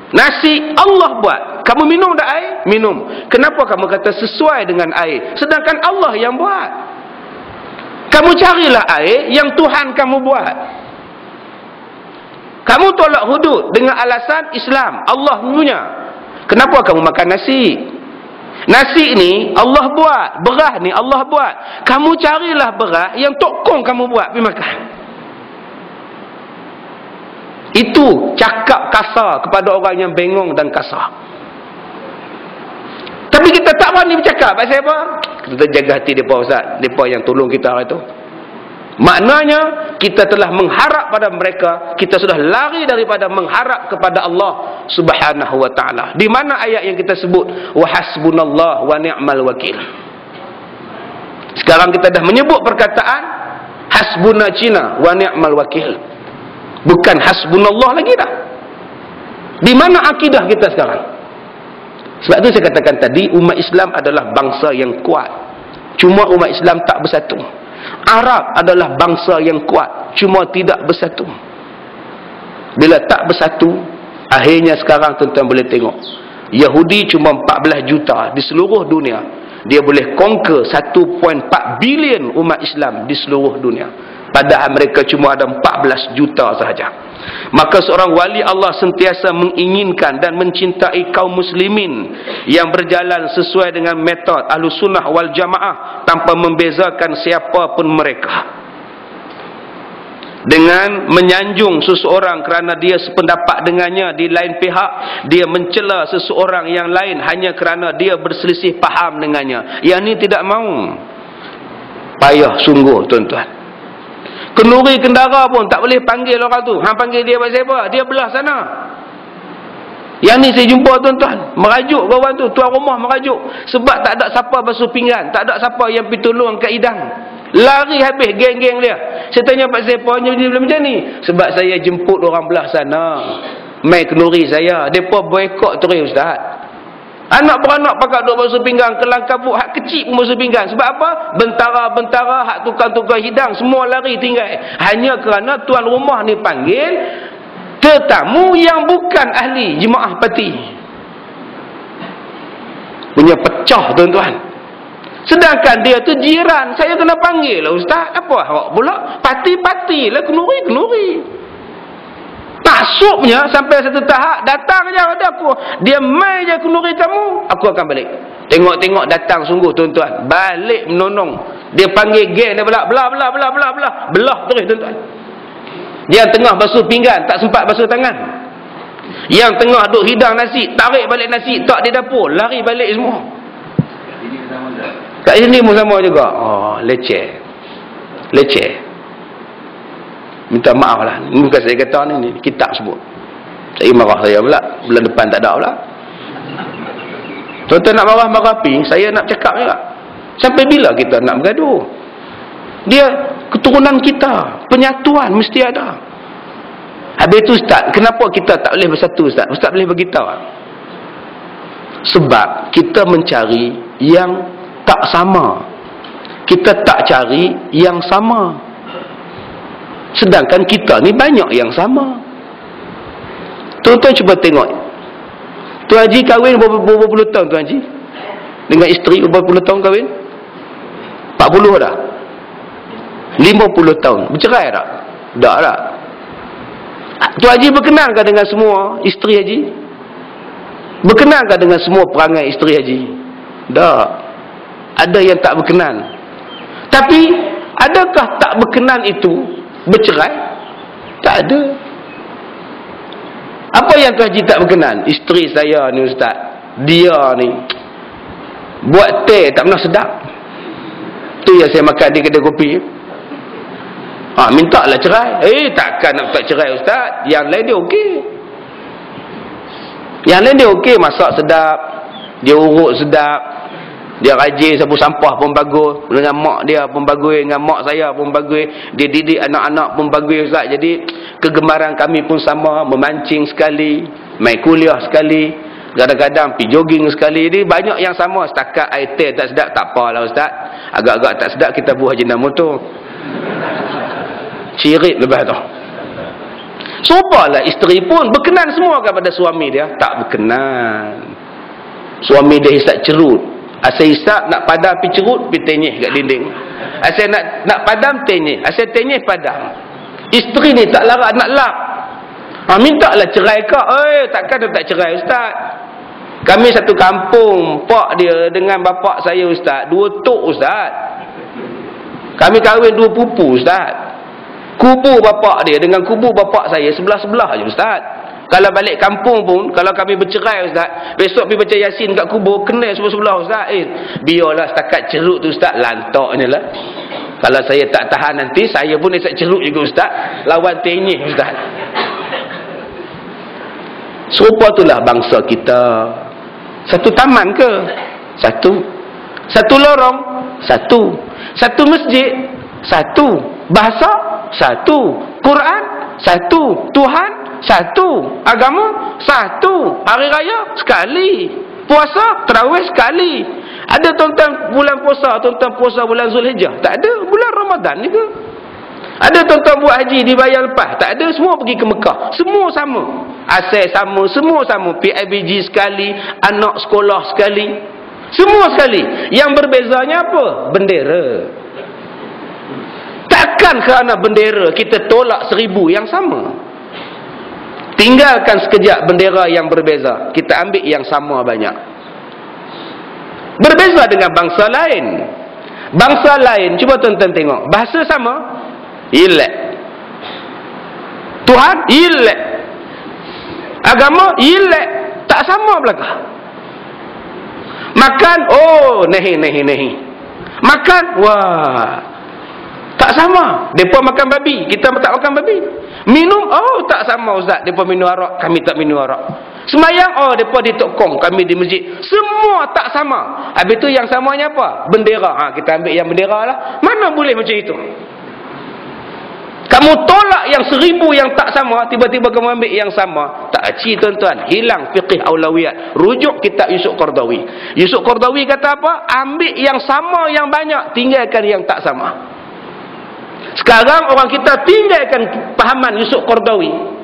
Nasi Allah buat. Kamu minum tak air? Minum. Kenapa kamu kata sesuai dengan air? Sedangkan Allah yang buat. Kamu carilah air yang Tuhan kamu buat. Kamu tolak hudud dengan alasan Islam. Allah punya. Kenapa kamu makan nasi? Nasi ni Allah buat. Beras ni Allah buat. Kamu carilah beras yang tokong kamu buat. Pergi makan. Itu cakap kasar kepada orang yang bengong dan kasar. Tapi kita tak berani bercakap. Pasal apa? Kita jaga hati mereka Ustaz. Mereka yang tolong kita hari itu. Maknanya kita telah mengharap pada mereka. Kita sudah lari daripada mengharap kepada Allah Subhanahu wa ta'ala. Di mana ayat yang kita sebut? Wa hasbunallah wa ni'mal wakil. Sekarang kita dah menyebut perkataan hasbuna Cina wa ni'mal wakil. Bukan hasbunallah lagi dah. Di mana akidah kita sekarang? Sebab itu saya katakan tadi, umat Islam adalah bangsa yang kuat. Cuma umat Islam tak bersatu. Arab adalah bangsa yang kuat. Cuma tidak bersatu. Bila tak bersatu, akhirnya sekarang tuan-tuan boleh tengok. Yahudi cuma 14 juta di seluruh dunia. Dia boleh conquer 1.4 bilion umat Islam di seluruh dunia. Padahal mereka cuma ada 14 juta sahaja. Maka seorang wali Allah sentiasa menginginkan dan mencintai kaum muslimin yang berjalan sesuai dengan metod Ahlus Sunnah wal Jamaah tanpa membezakan siapa pun mereka. Dengan menyanjung seseorang kerana dia sependapat dengannya, di lain pihak dia mencela seseorang yang lain hanya kerana dia berselisih faham dengannya. Yang ni tidak mahu. Payah sungguh tuan-tuan. Kenduri kendara pun tak boleh panggil orang tu. Hang panggil dia pasal apa? Dia belah sana. Yang ni saya jumpa tuan-tuan, merajuk kawan tu, tuan rumah merajuk sebab tak ada siapa basuh pinggan, tak ada siapa yang pergi tolong kat hidang. Lari habis geng-geng dia. Saya tanya Pak Sepanya dia bilang macam ni. Sebab saya jemput orang belah sana. Mai kenduri saya. Depa boikot terus ustaz. Anak beranak pakat duk basuh pinggang, kelang kabut, hak kecil pun basuh pinggang. Sebab apa? Bentara-bentara, hak tukang-tukang hidang, semua lari tinggal. Hanya kerana tuan rumah ni panggil tetamu yang bukan ahli jemaah parti. Punya pecah tuan-tuan. Sedangkan dia tu jiran. Saya kena panggil lah ustaz. Apa awak pula? Parti-parti lah, kenuri-kenuri. Maksudnya sampai satu tahap datang je pada aku, dia mai je kenduri kamu, aku akan balik. Tengok-tengok datang sungguh tuan-tuan, balik menonong. Dia panggil geng dia belah terus tuan-tuan. Yang tengah basuh pinggan tak sempat basuh tangan, yang tengah duk hidang nasi tarik balik nasi tak di dapur, lari balik semua. Kat sini pun sama juga. Oh, leceh. Minta maaf lah. Ini bukan saya kata ni kitab sebut. Saya marah saya pula. Bulan depan tak ada pula. Tuan-tuan nak marah-marah api, saya nak cakap juga. Sampai bila kita nak bergaduh? Dia keturunan kita. Penyatuan mesti ada. Habis tu ustaz, kenapa kita tak boleh bersatu ustaz? Ustaz boleh beritahu? Sebab kita mencari yang tak sama. Kita tak cari yang sama. Sedangkan kita ni banyak yang sama. Tuan-tuan cuba tengok. Tuan Haji kahwin berapa puluh tahun Tuan Haji? Dengan isteri berapa puluh tahun kahwin? 40 dah? 50 tahun. Bercerai tak? Tak tak? Tuan Haji berkenankah dengan semua isteri Haji? Berkenankah dengan semua perangai isteri Haji? Tak. Ada yang tak berkenan. Tapi adakah tak berkenan itu bercerai? Tak ada. Apa yang Tuan Haji tak berkenan? Isteri saya ni ustaz, dia ni buat teh tak pernah sedap. Tu yang saya makan di kedai kopi. Minta lah cerai. Takkan nak tak cerai ustaz. Yang lain dia okey. Yang lain dia okey, masak sedap, dia urut sedap, dia rajin sapu sampah pun bagus, dengan mak dia pun bagus, dengan mak saya pun bagus, dia didik anak-anak pun bagus ustaz. Jadi kegemaran kami pun sama, memancing sekali, main kuliah sekali, kadang-kadang pergi jogging sekali. Jadi banyak yang sama. Setakat air teh tak sedap, tak apalah ustaz. Agak-agak tak sedap kita buah jenam motor. Cirit lepas tu. Sopalah isteri pun berkenan semua kepada suami dia? Tak berkenan. Suami dia hisap cerut. Asal hisap nak padam pergi cerut, pergi tenyih kat dinding. Asal nak padam tenyih, asal tenyih padam. Isteri ni tak larat nak lap. Minta lah cerai kak. Takkan dia tak cerai ustaz. Kami satu kampung, pak dia dengan bapak saya ustaz, 2 tok ustaz. Kami kahwin 2 pupu ustaz. Kubur bapak dia dengan kubur bapak saya sebelah-sebelah je ustaz. Kalau balik kampung pun, kalau kami bercerai ustaz, besok pergi baca Yasin kat kubur, kena sebelah-sebelah ustaz. Biarlah setakat cerut tu ustaz, lantaknya lah. Kalau saya tak tahan nanti, saya pun isap cerut juga ustaz, lawan tenyih ustaz. Serupa itulah bangsa kita. Satu taman ke? Satu. Satu lorong? Satu. Satu masjid? Satu. Bahasa? Satu. Quran? Satu. Tuhan? Satu. Agama? Satu. Hari raya? Sekali. Puasa? Tarawih? Sekali. Ada tuan-tuan bulan puasa, tuan-tuan puasa bulan Zulhijjah? Tak ada. Bulan Ramadan ni ke? Ada tuan-tuan buat haji dibayar lepas? Tak ada. Semua pergi ke Mekah. Semua sama. Asal sama. Semua sama. PIBG sekali. Anak sekolah sekali. Semua sekali. Yang berbezanya apa? Bendera. Takkan kerana bendera kita tolak 1000 yang sama. Tinggalkan sekejap bendera yang berbeza, kita ambil yang sama banyak. Berbeza dengan bangsa lain. Bangsa lain, cuba tuan-tuan tengok, bahasa sama, elak. Tuhan, elak. Agama, elak. Tak sama belakang. Makan, oh, nehi. Makan, wah, tak sama. Mereka makan babi, kita tak makan babi. Minum, oh, tak sama ustaz. Mereka minum arak, kami tak minum arak. Semayang, oh, mereka di tokong, kami di masjid. Semua tak sama. Habis tu yang samanya apa? Bendera. Kita ambil yang bendera lah. Mana boleh macam itu? Kamu tolak yang 1000 yang tak sama, tiba-tiba kamu ambil yang sama. Tak aci tuan-tuan. Hilang fiqh aulawiyat. Rujuk kitab Yusuf Qardawi. Yusuf Qardawi kata apa? Ambil yang sama yang banyak, tinggalkan yang tak sama. Sekarang orang kita tinggalkan pahaman Yusuf Qardawi.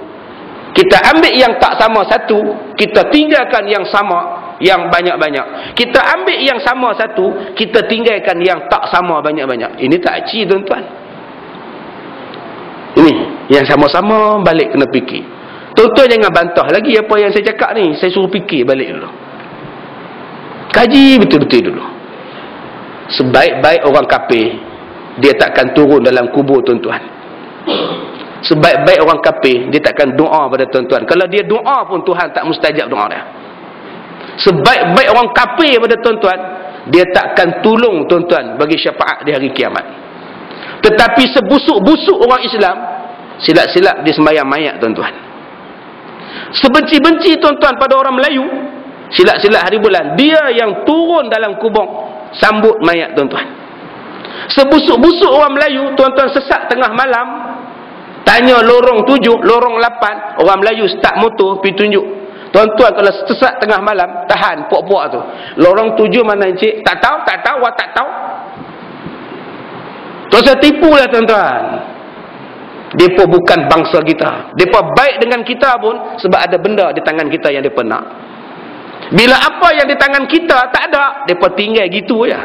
Kita ambil yang tak sama satu, kita tinggalkan yang sama yang banyak-banyak. Kita ambil yang sama satu, kita tinggalkan yang tak sama banyak-banyak. Ini tak aci tuan-tuan. Ini yang sama-sama balik kena fikir. Tuan-tuan jangan bantah lagi apa yang saya cakap ni. Saya suruh fikir balik dulu. Kaji betul-betul dulu. Sebaik-baik orang kafir, dia takkan turun dalam kubur tuan-tuan. Sebaik-baik orang kafir, dia takkan doa pada tuan-tuan. Kalau dia doa pun Tuhan tak mustajab doa dia. Sebaik-baik orang kafir pada tuan-tuan, dia takkan tolong tuan-tuan bagi syafaat di hari kiamat. Tetapi sebusuk-busuk orang Islam, silap-silap dia sembahyang mayat tuan-tuan. Sebenci-benci tuan-tuan pada orang Melayu, silap-silap hari bulan, dia yang turun dalam kubur sambut mayat tuan-tuan. Sebusuk-busuk orang Melayu, tuan-tuan sesat tengah malam, tanya lorong 7, lorong 8, orang Melayu start motor pergi tunjuk. Tuan-tuan kalau sesat tengah malam, tahan puak-puak tu. Lorong 7 mana encik? Tak tahu, awak tak tahu. Tuan-tuan tipulah tuan-tuan. Mereka bukan bangsa kita. Mereka baik dengan kita pun sebab ada benda di tangan kita yang mereka nak. Bila apa yang di tangan kita tak ada, mereka tinggal gitu je.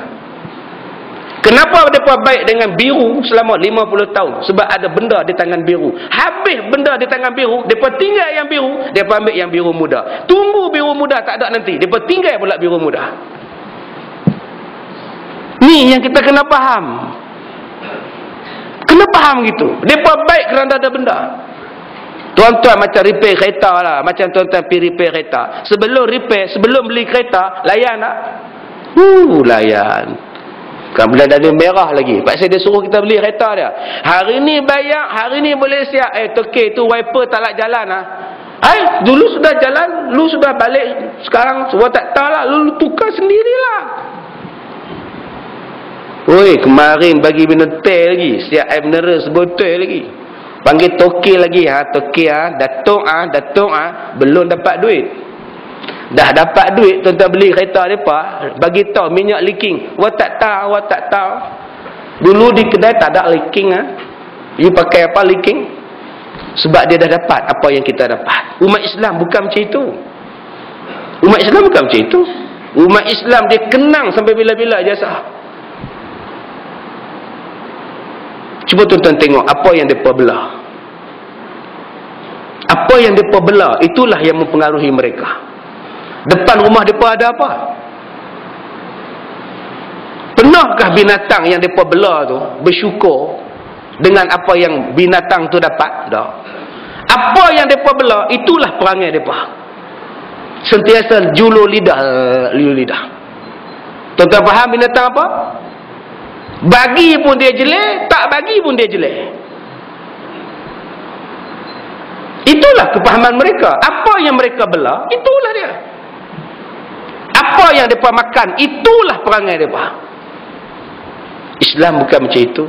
Kenapa mereka baik dengan biru selama 50 tahun? Sebab ada benda di tangan biru. Habis benda di tangan biru, mereka tinggal yang biru, mereka ambil yang biru muda. Tunggu biru muda tak ada nanti, mereka tinggal pula biru muda. Ni yang kita kena faham. Kena faham gitu. Mereka baik kerana ada benda. Tuan-tuan macam repair kereta lah. Macam tuan-tuan pergi repair kereta. Sebelum repair, sebelum beli kereta, layan tak? Layan. Kan bila ada merah lagi. Pasal dia suruh kita beli kereta dia. Hari ni bayar, hari ni boleh siap. Tokey tu wiper tak nak jalan lah. Dulu sudah jalan, lu sudah balik. Sekarang semua tak tahu lah. Lu tukar sendirilah. Oi, kemarin bagi binotel lagi. Siap air mineral sebotol lagi. Panggil tokey lagi. Tokey Datuk belum dapat duit. Dah dapat duit, tuan-tuan beli kereta mereka, bagi tahu minyak leaking. Awak tak tahu. Dulu di kedai tak ada leaking. You pakai apa leaking? Sebab dia dah dapat apa yang kita dapat. Umat Islam bukan macam itu. Umat Islam bukan macam itu. Umat Islam dia kenang sampai bila-bila jasa. Cuba tuan-tuan tengok apa yang mereka belah. Apa yang mereka belah, itulah yang mempengaruhi mereka. Depan rumah mereka ada apa? Pernahkah binatang yang mereka belah tu bersyukur dengan apa yang binatang tu dapat? Tak. Apa yang mereka belah, itulah perangai mereka. Sentiasa julu lidah. Tuan-tuan faham binatang apa? Bagi pun dia jelek, tak bagi pun dia jelek. Itulah kepahaman mereka. Apa yang mereka belah, itulah dia. Apa yang mereka makan, itulah perangai mereka. Islam bukan macam itu.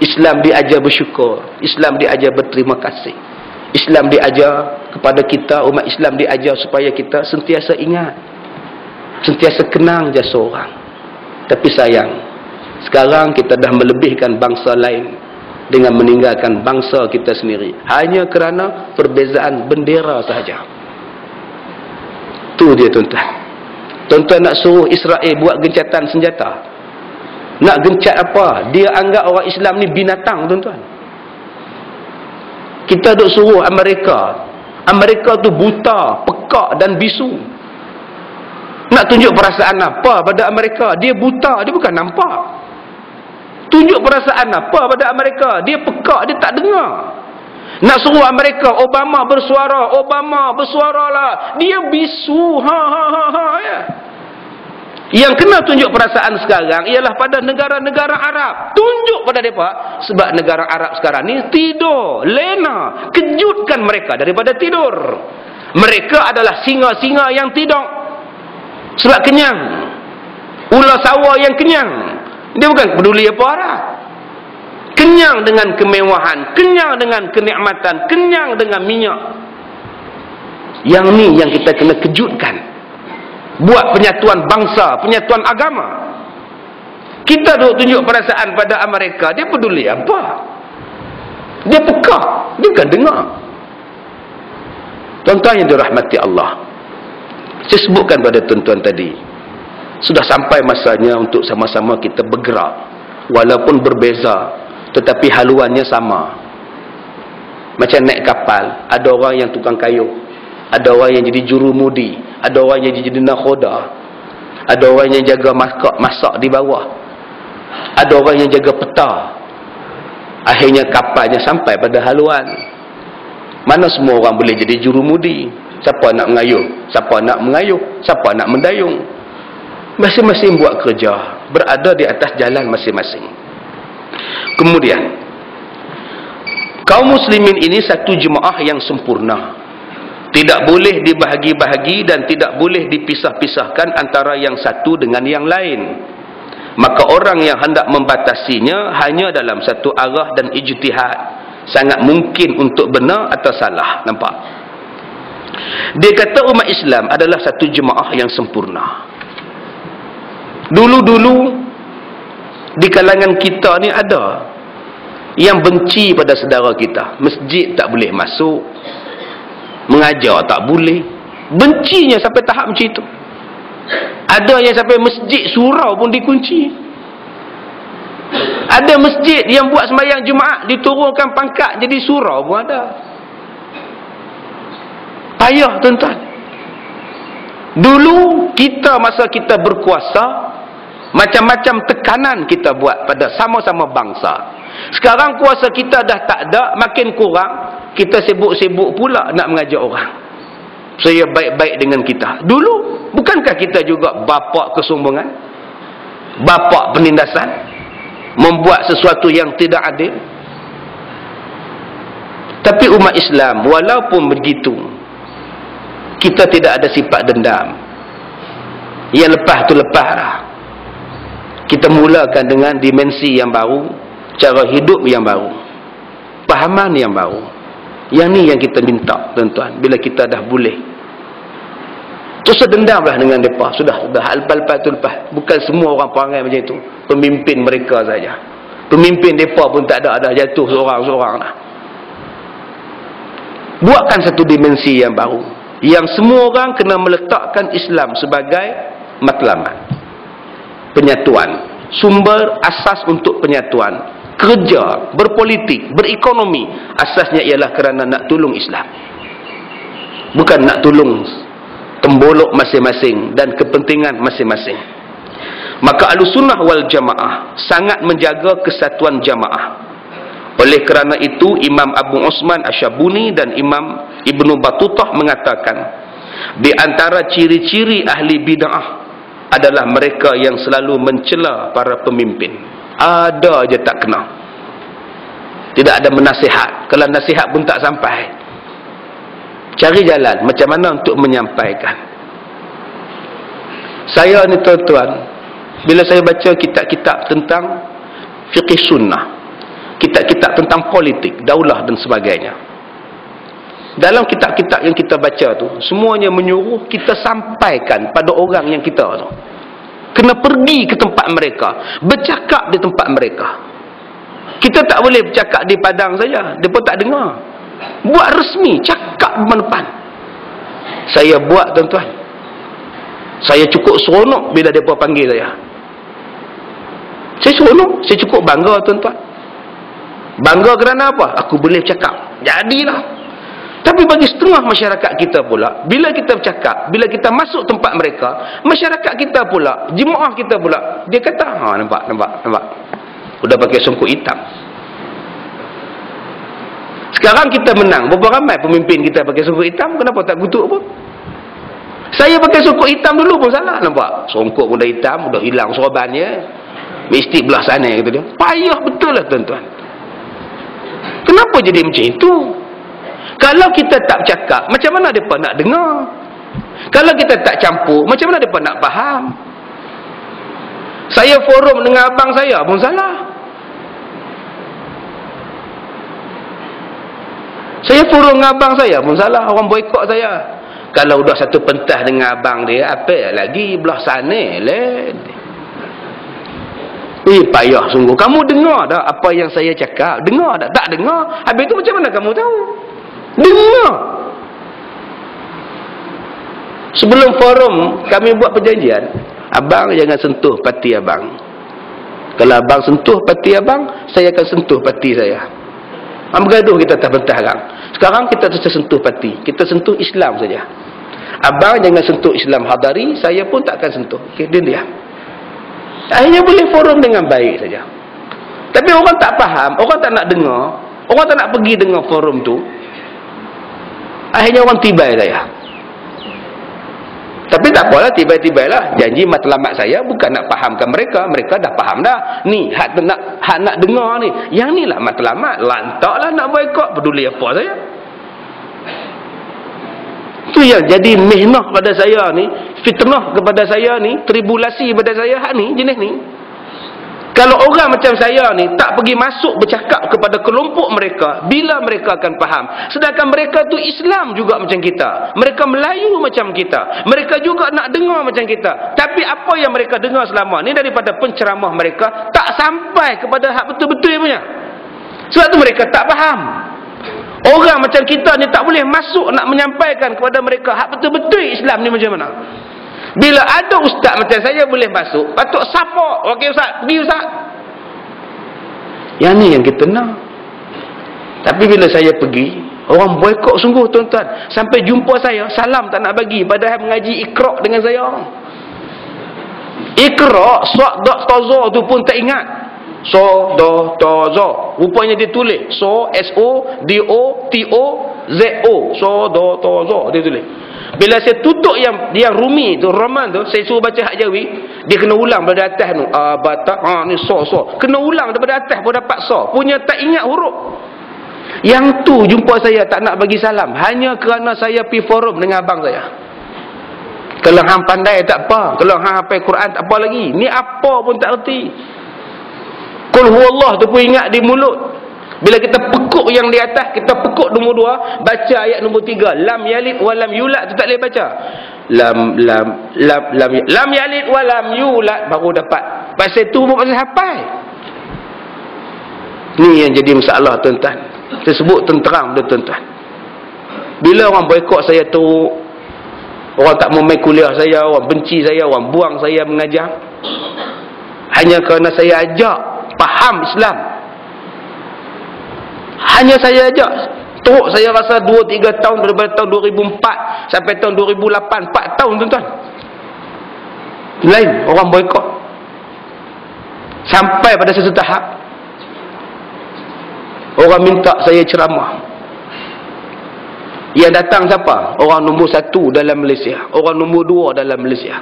Islam diajar bersyukur. Islam diajar berterima kasih. Islam diajar kepada kita, umat Islam diajar supaya kita sentiasa ingat, sentiasa kenang jasa orang. Tapi sayang, sekarang kita dah melebihkan bangsa lain dengan meninggalkan bangsa kita sendiri hanya kerana perbezaan bendera sahaja. Tu dia tuan-tuan. Tuan-tuan nak suruh Israel buat gencatan senjata. Nak gencat apa? Dia anggap orang Islam ni binatang tuan-tuan. Kita duk suruh Amerika Amerika tu buta, pekak dan bisu. Nak tunjuk perasaan apa pada Amerika? Dia buta, dia bukan nampak. Tunjuk perasaan apa pada Amerika? Dia pekak, dia tak dengar. Nak suruh Amerika, Obama bersuaralah. Dia bisu, ya. Yang kena tunjuk perasaan sekarang ialah pada negara-negara Arab. Tunjuk pada mereka, sebab negara Arab sekarang ni tidur, lena. Kejutkan mereka daripada tidur. Mereka adalah singa-singa yang tidur sebab kenyang. Ular sawah yang kenyang. Dia bukan peduli apa Arab. Kenyang dengan kemewahan, kenyang dengan kenikmatan, kenyang dengan minyak. Yang ni yang kita kena kejutkan. Buat penyatuan bangsa, penyatuan agama. Kita duk tunjuk perasaan pada Amerika, dia peduli apa? Dia pekak, dia bukan dengar. Tuan-tuan yang dirahmati Allah, saya sebutkan pada tuan-tuan tadi, sudah sampai masanya untuk sama-sama kita bergerak, walaupun berbeza, tetapi haluannya sama. Macam naik kapal, ada orang yang tukang kayu, ada orang yang jadi jurumudi, ada orang yang jadi nakhoda, ada orang yang jaga masak di bawah, ada orang yang jaga peta. Akhirnya kapalnya sampai pada haluan. Mana semua orang boleh jadi jurumudi? Siapa nak mengayuh? Siapa nak mengayuh? Siapa nak mendayung? Masing-masing buat kerja, berada di atas jalan masing-masing. Kemudian, kaum muslimin ini satu jemaah yang sempurna. Tidak boleh dibahagi-bahagi dan tidak boleh dipisah-pisahkan antara yang satu dengan yang lain. Maka orang yang hendak membatasinya hanya dalam satu arah dan ijtihad, sangat mungkin untuk benar atau salah. Nampak? Dia kata umat Islam adalah satu jemaah yang sempurna. Dulu-dulu di kalangan kita ni ada yang benci pada saudara kita. Masjid tak boleh masuk, mengajar tak boleh. Bencinya sampai tahap macam itu. Ada yang sampai masjid surau pun dikunci. Ada masjid yang buat sembahyang Jumaat diturunkan pangkat jadi surau pun ada. Payah tuan-tuan. Dulu kita masa kita berkuasa, macam-macam tekanan kita buat pada sama-sama bangsa. Sekarang kuasa kita dah tak ada, makin kurang, kita sibuk-sibuk pula nak mengajar orang saya baik-baik dengan kita. Dulu bukankah kita juga bapak kesombongan, bapak penindasan, membuat sesuatu yang tidak adil? Tapi umat Islam walaupun begitu, kita tidak ada sifat dendam. Yang lepas tu lepas lah. Kita mulakan dengan dimensi yang baru, cara hidup yang baru, pahaman yang baru. Yang ni yang kita minta tuan-tuan. Bila kita dah boleh, terus dendamlah dengan mereka. Sudah lepas tu lepas. Bukan semua orang perangai macam itu. Pemimpin mereka saja. Pemimpin mereka pun tak ada, dah jatuh seorang-seorang dah. Buatkan satu dimensi yang baru, yang semua orang kena meletakkan Islam sebagai matlamat, penyatuan, sumber asas untuk penyatuan. Kerja, berpolitik, berekonomi, asasnya ialah kerana nak tolong Islam, bukan nak tolong tembolok masing-masing dan kepentingan masing-masing. Maka Ahlussunnah wal Jamaah sangat menjaga kesatuan jamaah. Oleh kerana itu Imam Abu Osman Asyabuni dan Imam Ibnu Battutah mengatakan, di antara ciri-ciri ahli bid'ah adalah mereka yang selalu mencela para pemimpin. Ada je tak kena. Tidak ada menasihat. Kalau nasihat pun tak sampai. Cari jalan macam mana untuk menyampaikan. Saya ni tuan-tuan, bila saya baca kitab-kitab tentang fiqh sunnah, kitab-kitab tentang politik, daulah dan sebagainya, dalam kitab-kitab yang kita baca tu, semuanya menyuruh kita sampaikan pada orang yang kita tu. Kena pergi ke tempat mereka, bercakap di tempat mereka. Kita tak boleh bercakap di padang saja, mereka tak dengar. Buat resmi, cakap depan. Saya buat tuan-tuan. Saya cukup seronok bila mereka panggil saya. Saya seronok, saya cukup bangga tuan-tuan. Bangga kerana apa? Aku boleh cakap. Jadilah. Tapi bagi setengah masyarakat kita pula, bila kita bercakap, bila kita masuk tempat mereka, masyarakat kita pula, jemaah kita pula, dia kata, nampak. Udah pakai songkok hitam. Sekarang kita menang, berapa ramai pemimpin kita pakai songkok hitam, kenapa tak kutuk pun? Saya pakai songkok hitam dulu pun salah, nampak? Songkok pun dah hitam, dah hilang sorbannya, mesti belah sana, kata dia. Payah betul lah tuan-tuan. Kenapa jadi macam itu? Kalau kita tak bercakap, macam mana mereka nak dengar? Kalau kita tak campur, macam mana mereka nak faham? Saya forum dengan abang saya pun salah. Saya forum dengan abang saya pun salah. Orang boikot saya. Kalau dah satu pentas dengan abang dia, apa lagi belah sana lah. Payah sungguh. Kamu dengar tak apa yang saya cakap? Dengar tak? Tak dengar. Habis tu macam mana kamu tahu? Dengar. Sebelum forum kami buat perjanjian, abang jangan sentuh parti abang. Kalau abang sentuh parti abang, saya akan sentuh parti saya. Bergaduh kita tak bertahan. Sekarang kita sentuh parti, kita sentuh Islam saja. Abang jangan sentuh Islam Hadari, saya pun tak akan sentuh. Okey, dia. Akhirnya boleh forum dengan baik saja. Tapi orang tak faham, orang tak nak dengar, orang tak nak pergi dengar forum tu. Akhirnya orang tibai saya. Tapi tak apalah, tibai-tibai lah. Janji matlamat saya bukan nak fahamkan mereka. Mereka dah faham dah. Ni, hak nak dengar ni. Yang ni lah matlamat. Lantaklah nak boikot. Peduli apa saya? Itu yang jadi mihnah pada saya ni. Fitnah kepada saya ni. Tribulasi pada saya hak ni. Jenis ni. Kalau orang macam saya ni tak pergi masuk bercakap kepada kelompok mereka, bila mereka akan faham? Sedangkan mereka tu Islam juga macam kita. Mereka Melayu macam kita. Mereka juga nak dengar macam kita. Tapi apa yang mereka dengar selama ni daripada penceramah mereka tak sampai kepada hak betul-betul punya. Sebab tu mereka tak faham. Orang macam kita ni tak boleh masuk nak menyampaikan kepada mereka hak betul-betul Islam ni macam mana. Bila ada ustaz macam saya boleh masuk, patut support. Okey ustaz, pergi ustaz. Yang ni yang kita nak. Tapi bila saya pergi, orang boikot sungguh tuan-tuan. Sampai jumpa saya, salam tak nak bagi. Padahal mengaji Iqra' dengan saya. Iqra', so, dak, tozo tu pun tak ingat. So, do, tozo. Rupanya dia tulis. So, S-O, D-O, T-O, Z-O. So, do, tozo. Dia tulis. Bila saya tutup yang rumi tu, Rahman tu, saya suruh baca hak Jawi, dia kena ulang daripada atas tu. Batak, ni so. Kena ulang daripada atas pun dapat so. Punya tak ingat huruf. Yang tu jumpa saya tak nak bagi salam. Hanya kerana saya pergi forum dengan abang saya. Kalau hang pandai tak apa. Kalau hang hafal Quran tak apa lagi. Ni apa pun tak erti. Qul huwallah tu pun ingat di mulut. Bila kita pekuk yang di atas, kita pekuk nombor 2, baca ayat nombor 3. Lam yalid wa lam yulad tu tak boleh baca. Lam yalid wa lam yulad baru dapat. Pasal tu pun pasal hafal. Ni yang jadi masalah tuan-tuan. Saya sebut tenterang dah tuan-tuan. Bila orang boikot saya tu, orang tak mau main kuliah saya, orang benci saya, orang buang saya mengajar, hanya kerana saya ajak faham Islam. Hanya saya ajak. Teruk saya rasa 2-3 tahun daripada tahun 2004 sampai tahun 2008. 4 tahun tuan-tuan. Lain orang boikot. Sampai pada satu tahap orang minta saya ceramah. Yang datang siapa? Orang nombor 1 dalam Malaysia. Orang nombor 2 dalam Malaysia.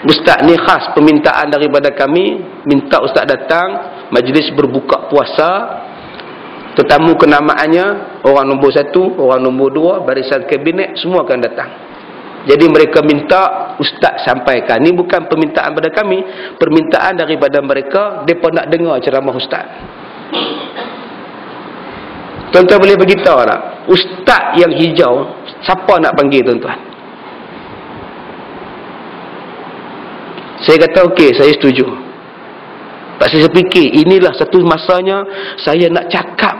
Ustaz ni khas permintaan daripada kami. Minta ustaz datang. Majlis berbuka puasa. Tetamu kenamaannya orang nombor 1, orang nombor 2, barisan kabinet semua akan datang. Jadi mereka minta ustaz sampaikan. Ini bukan permintaan pada kami, permintaan daripada mereka. Mereka nak dengar ceramah ustaz. Tuan-tuan boleh beritahu tak? Ustaz yang hijau, siapa nak panggil tuan-tuan? Saya kata okey, saya setuju. Pasal saya fikir inilah satu masanya saya nak cakap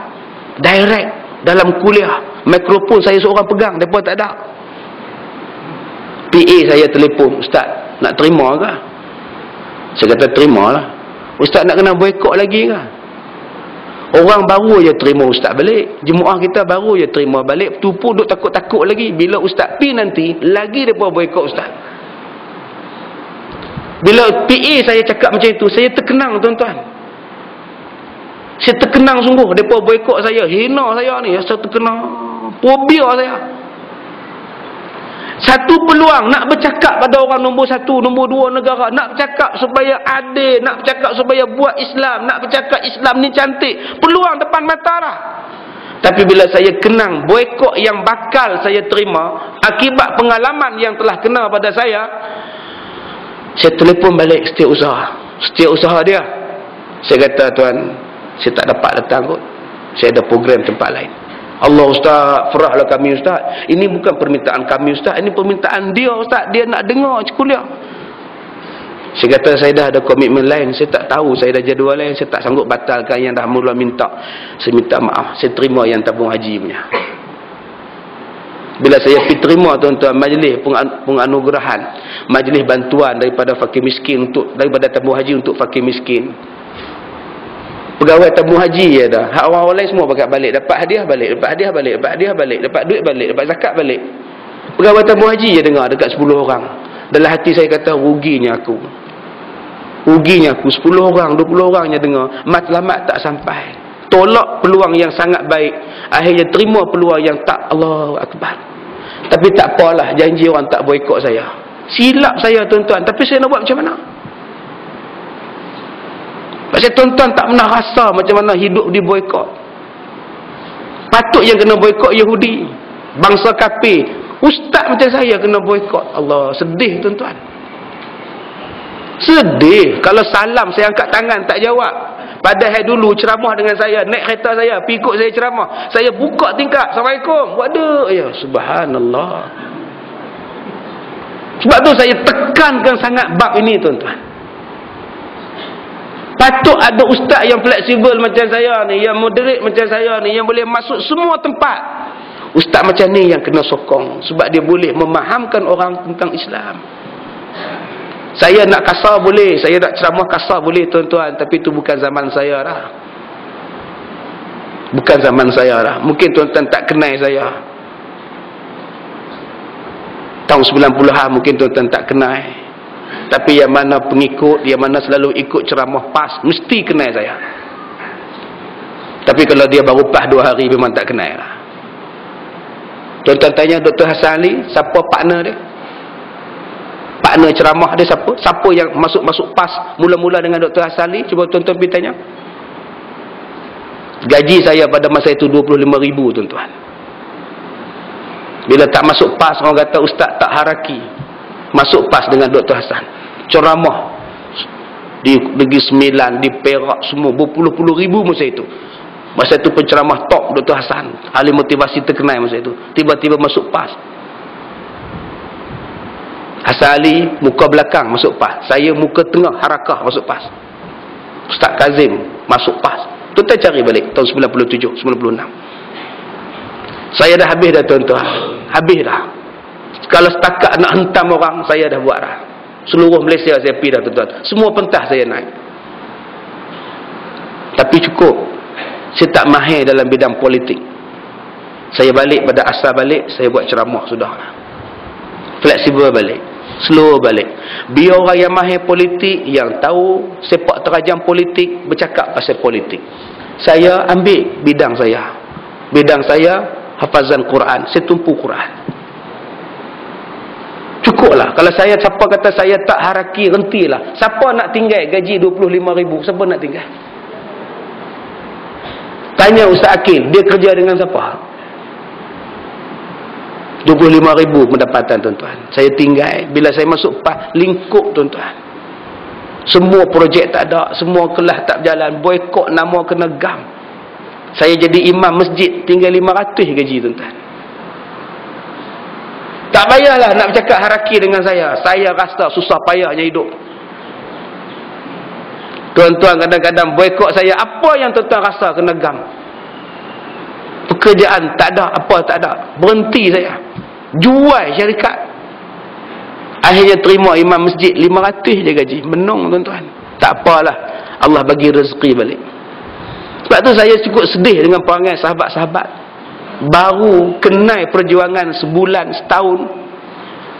direct dalam kuliah. Mikrofon saya seorang pegang, mereka tak ada. PA saya telefon, ustaz nak terima ke? Saya kata terimalah. Ustaz nak kena boikot lagi ke? Orang baru je terima ustaz balik. Jemaah kita baru je terima balik. Tu pun duk takut-takut lagi. Bila ustaz pi nanti, lagi mereka boikot ustaz. Bila PA saya cakap macam itu, saya terkenang tuan-tuan. Saya terkenang sungguh. Mereka boikot saya. Hina saya ni. Saya terkenang. Fobia saya. Satu peluang nak bercakap pada orang nombor 1, nombor 2 negara, nak bercakap supaya adil, nak bercakap supaya buat Islam, nak bercakap Islam ni cantik, peluang depan mata dah. Tapi bila saya kenang boikot yang bakal saya terima akibat pengalaman yang telah kena pada saya telefon balik setiausaha dia. Saya kata, tuan, saya tak dapat datang kot, saya ada program tempat lain. Allah ustaz, ferahlah kami ustaz. Ini bukan permintaan kami ustaz, ini permintaan dia ustaz. Dia nak dengar kuliah. Saya kata, saya dah ada komitmen lain. Saya tak tahu, saya dah jadual lain. Saya tak sanggup batalkan yang dah mula minta. Saya minta maaf. Saya terima yang tabung haji punya. Bila saya pergi terima tuan-tuan majlis penganugerahan, majlis bantuan daripada fakir miskin daripada tabung haji untuk fakir miskin. Pegawai tabung haji je dah. Hak orang lain semua pakat balik. Dapat hadiah balik, dapat hadiah balik, dapat hadiah balik, dapat duit balik, dapat zakat balik. Pegawai tabung haji je dengar dekat 10 orang. Dalam hati saya kata, ruginya aku. Ruginya aku. 10 orang, 20 orang je dengar. Matlamat tak sampai. Tolak peluang yang sangat baik. Akhirnya terima peluang yang tak. Allahu Akbar. Tapi tak apalah, janji orang tak boikot saya. Silap saya tuan-tuan. Tapi saya nak buat macam mana? Pasal tuan-tuan tak pernah rasa macam mana hidup di boikot. Patut yang kena boikot Yahudi, bangsa kafir. Ustaz macam saya kena boikot. Allah, sedih tuan-tuan. Sedih. Kalau salam saya angkat tangan tak jawab. Padahal dulu ceramah dengan saya, naik kereta saya, pergi ikut saya ceramah, saya buka tingkap, Assalamualaikum, waduh, ya subhanallah. Sebab tu saya tekankan sangat bab ini tuan-tuan. Patut ada ustaz yang fleksibel macam saya ni, yang moderate macam saya ni, yang boleh masuk semua tempat. Ustaz macam ni yang kena sokong, sebab dia boleh memahamkan orang tentang Islam. Saya nak kasar boleh, saya nak ceramah kasar boleh tuan-tuan, tapi itu bukan zaman saya dah. Bukan zaman saya dah. Mungkin tuan-tuan tak kenal saya. Tahun 90-an mungkin tuan-tuan tak kenal. Tapi yang mana pengikut, yang mana selalu ikut ceramah PAS, mesti kenal saya. Tapi kalau dia baru PAS 2 hari, memang tak kenal lah. Tuan-tuan tanya Dr. Hassan Ali, siapa partner dia? Partner ceramah dia siapa? Siapa yang masuk PAS mula-mula dengan Dr. Hassan Ali? Cuba tuan-tuan pergi tanya. Gaji saya pada masa itu 25,000 tuan-tuan. Bila tak masuk PAS, orang kata ustaz tak haraki. Masuk PAS dengan Dr. Hassan, ceramah di Negeri Sembilan, di Perak, semua berpuluh-puluh ribu masa itu. Masa itu penceramah top Dr. Hassan, ahli motivasi terkenal masa itu. Tiba-tiba masuk PAS. Hassan Ali muka belakang masuk PAS, saya muka tengah harakah masuk PAS. Ustaz Kazim masuk PAS. Tuan-tuan cari balik tahun 97, 96. Saya dah habis dah tuan-tuan, habis dah. Kalau setakat nak hentam orang, saya dah buat dah. Seluruh Malaysia saya pergi dah tuan-tuan. Semua pentas saya naik. Tapi cukup. Saya tak mahir dalam bidang politik. Saya balik pada asal balik, saya buat ceramah sudah. Fleksibel balik. Slow balik. Biar orang yang mahir politik, yang tahu sepak terajam politik, bercakap pasal politik. Saya ambil bidang saya. Bidang saya hafazan Quran. Saya tumpu Quran. Cukuplah. Kalau saya, siapa kata saya tak haraki, hentilah. Siapa nak tinggal gaji 25,000? Siapa nak tinggal? Tanya Ustaz Akil, dia kerja dengan siapa? 25,000 pendapatan tuan-tuan. Saya tinggal, bila saya masuk PAS, lingkup tuan-tuan. Semua projek tak ada, semua kelas tak berjalan, boikot, nama kena gam. Saya jadi imam masjid, tinggal 500 gaji tuan-tuan. Tak payahlah nak bercakap haraki dengan saya. Saya rasa susah payahnya hidup. Tuan-tuan kadang-kadang boikot saya. Apa yang tuan-tuan rasa kena gam? Pekerjaan tak ada, apa tak ada. Berhenti saya. Jual syarikat. Akhirnya terima imam masjid 500 je gaji. Menung tuan-tuan. Tak apalah. Allah bagi rezeki balik. Sebab tu saya cukup sedih dengan perangai sahabat-sahabat. Baru kenal perjuangan sebulan, setahun,